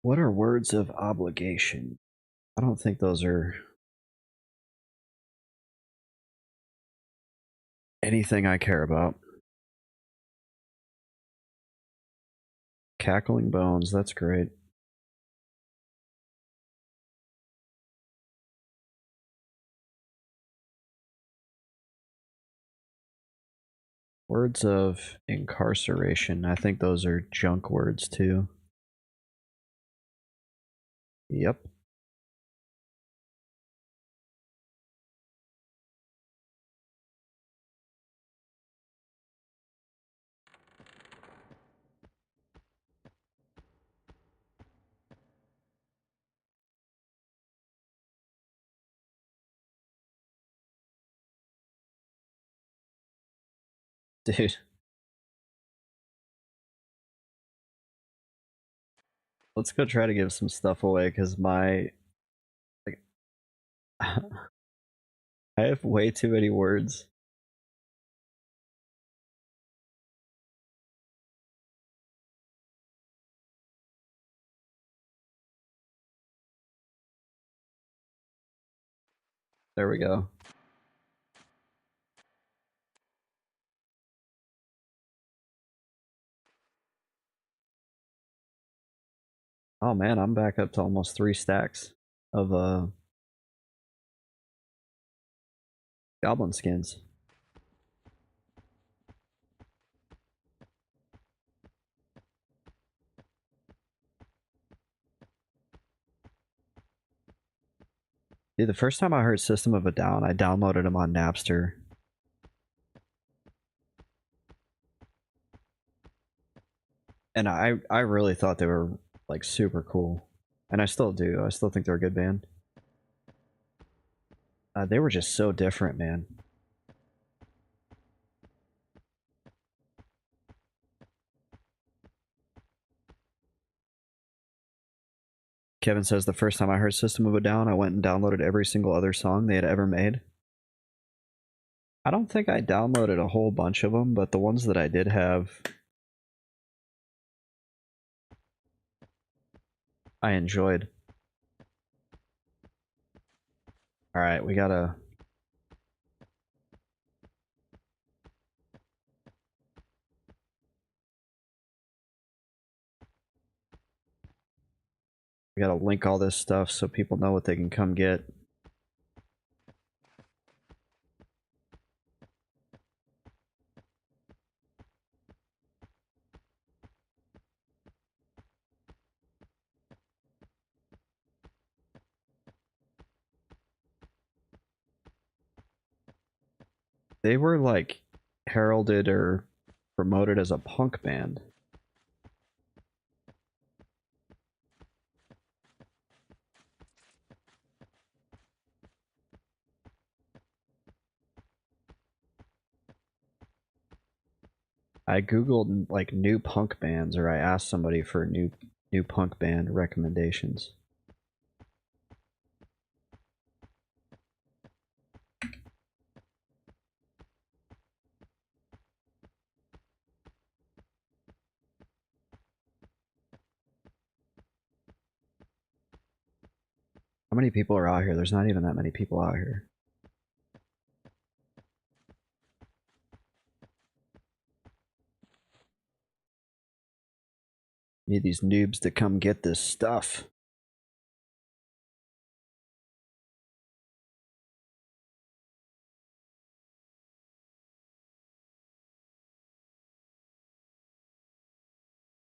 What are words of obligation? I don't think those are anything I care about. Cackling Bones, that's great. Words of incarceration. I think those are junk words too. Yep. Dude. Let's go try to give some stuff away because my like I have way too many words. There we go. Oh man, I'm back up to almost 3 stacks of goblin skins. Dude, the first time I heard System of a Down, I downloaded them on Napster. And I really thought they were like super cool. And I still do. I still think they're a good band. They were just so different, man. Kevin says the first time I heard System of a Down, I went and downloaded every single other song they had ever made. I don't think I downloaded a whole bunch of them, but the ones that I did have, I enjoyed. Alright, we gotta... We gotta link all this stuff so people know what they can come get. They were like heralded or promoted as a punk band. I googled like new punk bands, or I asked somebody for new punk band recommendations. How many people are out here? There's not even that many people out here. Need these noobs to come get this stuff.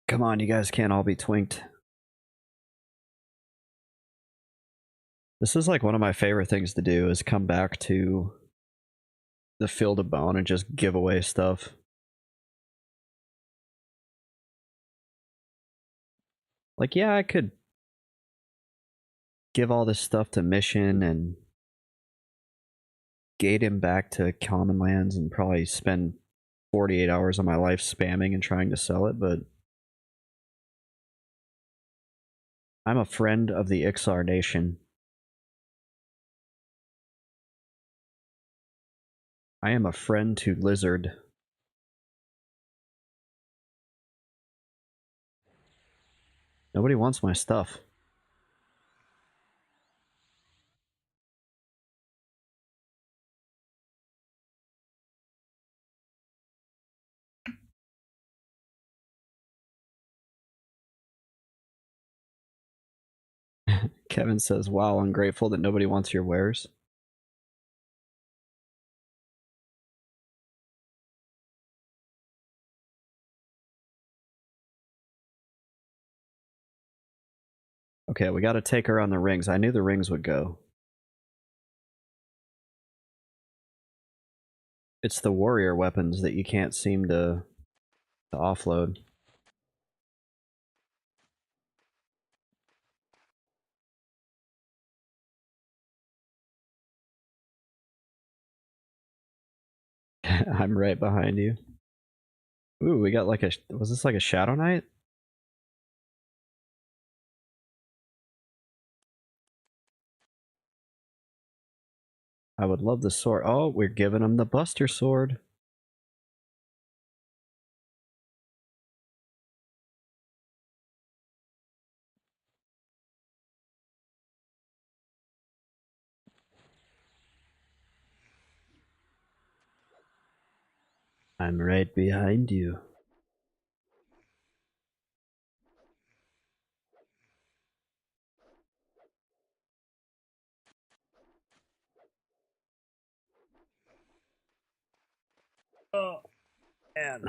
Come on, you guys can't all be twinked. This is like one of my favorite things to do is come back to the Field of Bone and just give away stuff. Like, yeah, I could give all this stuff to Mission and gate him back to Common Lands and probably spend 48 hours of my life spamming and trying to sell it, but I'm a friend of the Ixar Nation. I am a friend to Lizard. Nobody wants my stuff. Kevin says, wow, ungrateful that nobody wants your wares. Okay, we gotta take her on the rings. I knew the rings would go. It's the warrior weapons that you can't seem to offload. I'm right behind you. Ooh, we got like a... Was this like a Shadow Knight? I would love the sword. Oh, we're giving him the Buster Sword. I'm right behind you. Oh, man.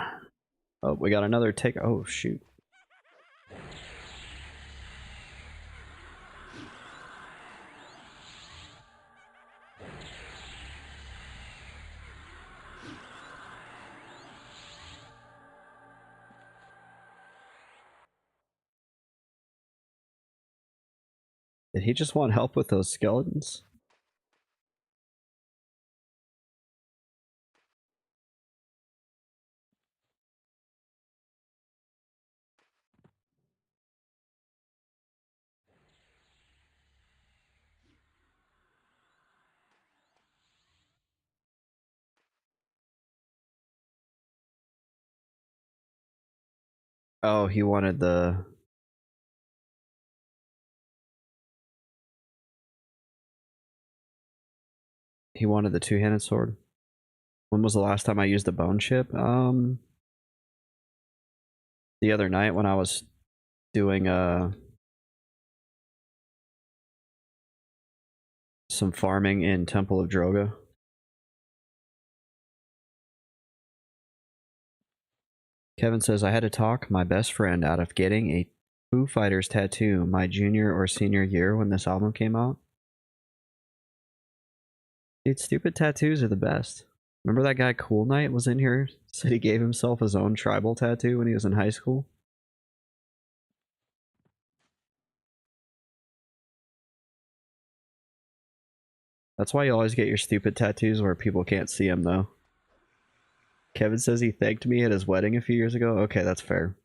Oh, we got another take. Oh, shoot. Did he just want help with those skeletons? Oh, he wanted the... He wanted the two-handed sword. When was the last time I used the bone chip? The other night when I was doing some farming in Temple of Droga. Kevin says, I had to talk my best friend out of getting a Foo Fighters tattoo my junior or senior year when this album came out. Dude, stupid tattoos are the best. Remember that guy Cool Knight was in here? Said he gave himself his own tribal tattoo when he was in high school? That's why you always get your stupid tattoos where people can't see them, though. Kevin says he thanked me at his wedding a few years ago. Okay, that's fair.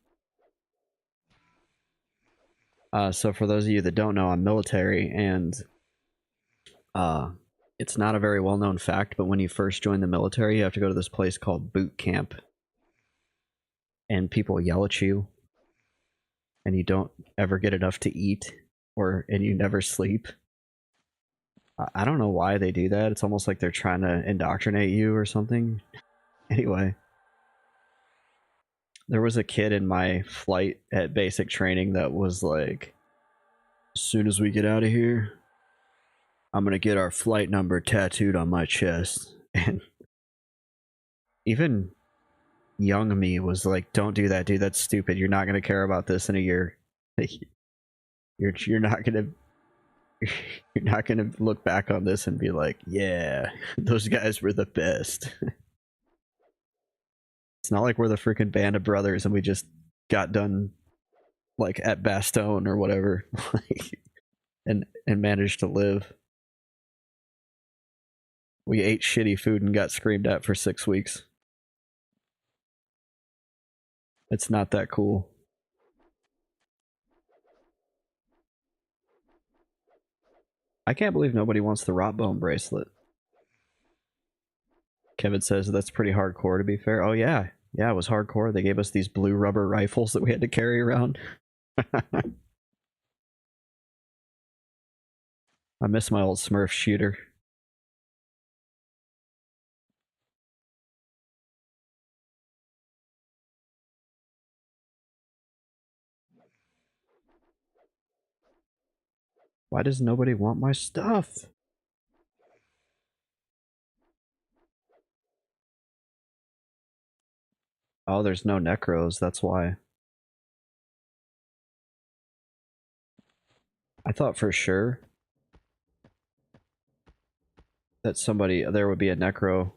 So for those of you that don't know, I'm military, and it's not a very well-known fact, but when you first join the military, you have to go to this place called boot camp, and people yell at you, and you don't ever get enough to eat, and you never sleep. I don't know why they do that. It's almost like they're trying to indoctrinate you or something. Anyway, there was a kid in my flight at basic training that was like, as soon as we get out of here, I'm gonna get our flight number tattooed on my chest. And even young me was like, don't do that, dude. That's stupid. You're not gonna care about this in a year. You're not gonna you're not gonna look back on this and be like, yeah, those guys were the best. It's not like we're the freaking Band of Brothers and we just got done like at Bastogne or whatever, and managed to live. We ate shitty food and got screamed at for 6 weeks. It's not that cool. I can't believe nobody wants the rot bone bracelet. Kevin says that's pretty hardcore, to be fair. Oh yeah, yeah, it was hardcore. They gave us these blue rubber rifles that we had to carry around. I miss my old Smurf shooter. Why does nobody want my stuff? Oh, there's no necros, that's why. I thought for sure that there would be a necro.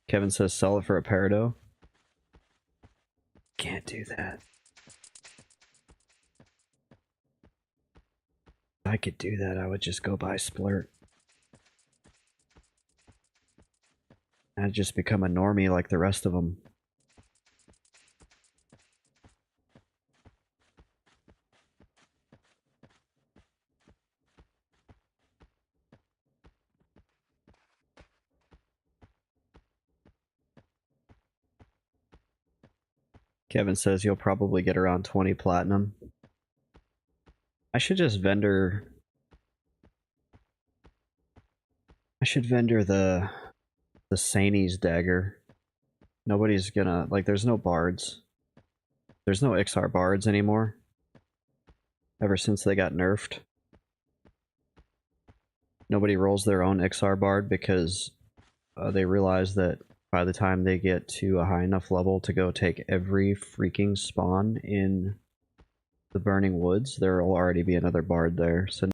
Kevin says sell it for a Peridot. Can't do that. If I could do that, I would just go buy Splurt. I'd just become a normie like the rest of them. Kevin says you'll probably get around 20 platinum. I should just vendor... I should vendor the Sani's dagger. Nobody's gonna... Like, there's no bards. There's no XR bards anymore. Ever since they got nerfed. Nobody rolls their own XR bard because they realize that by the time they get to a high enough level to go take every freaking spawn in the Burning Woods, there will already be another bard there. So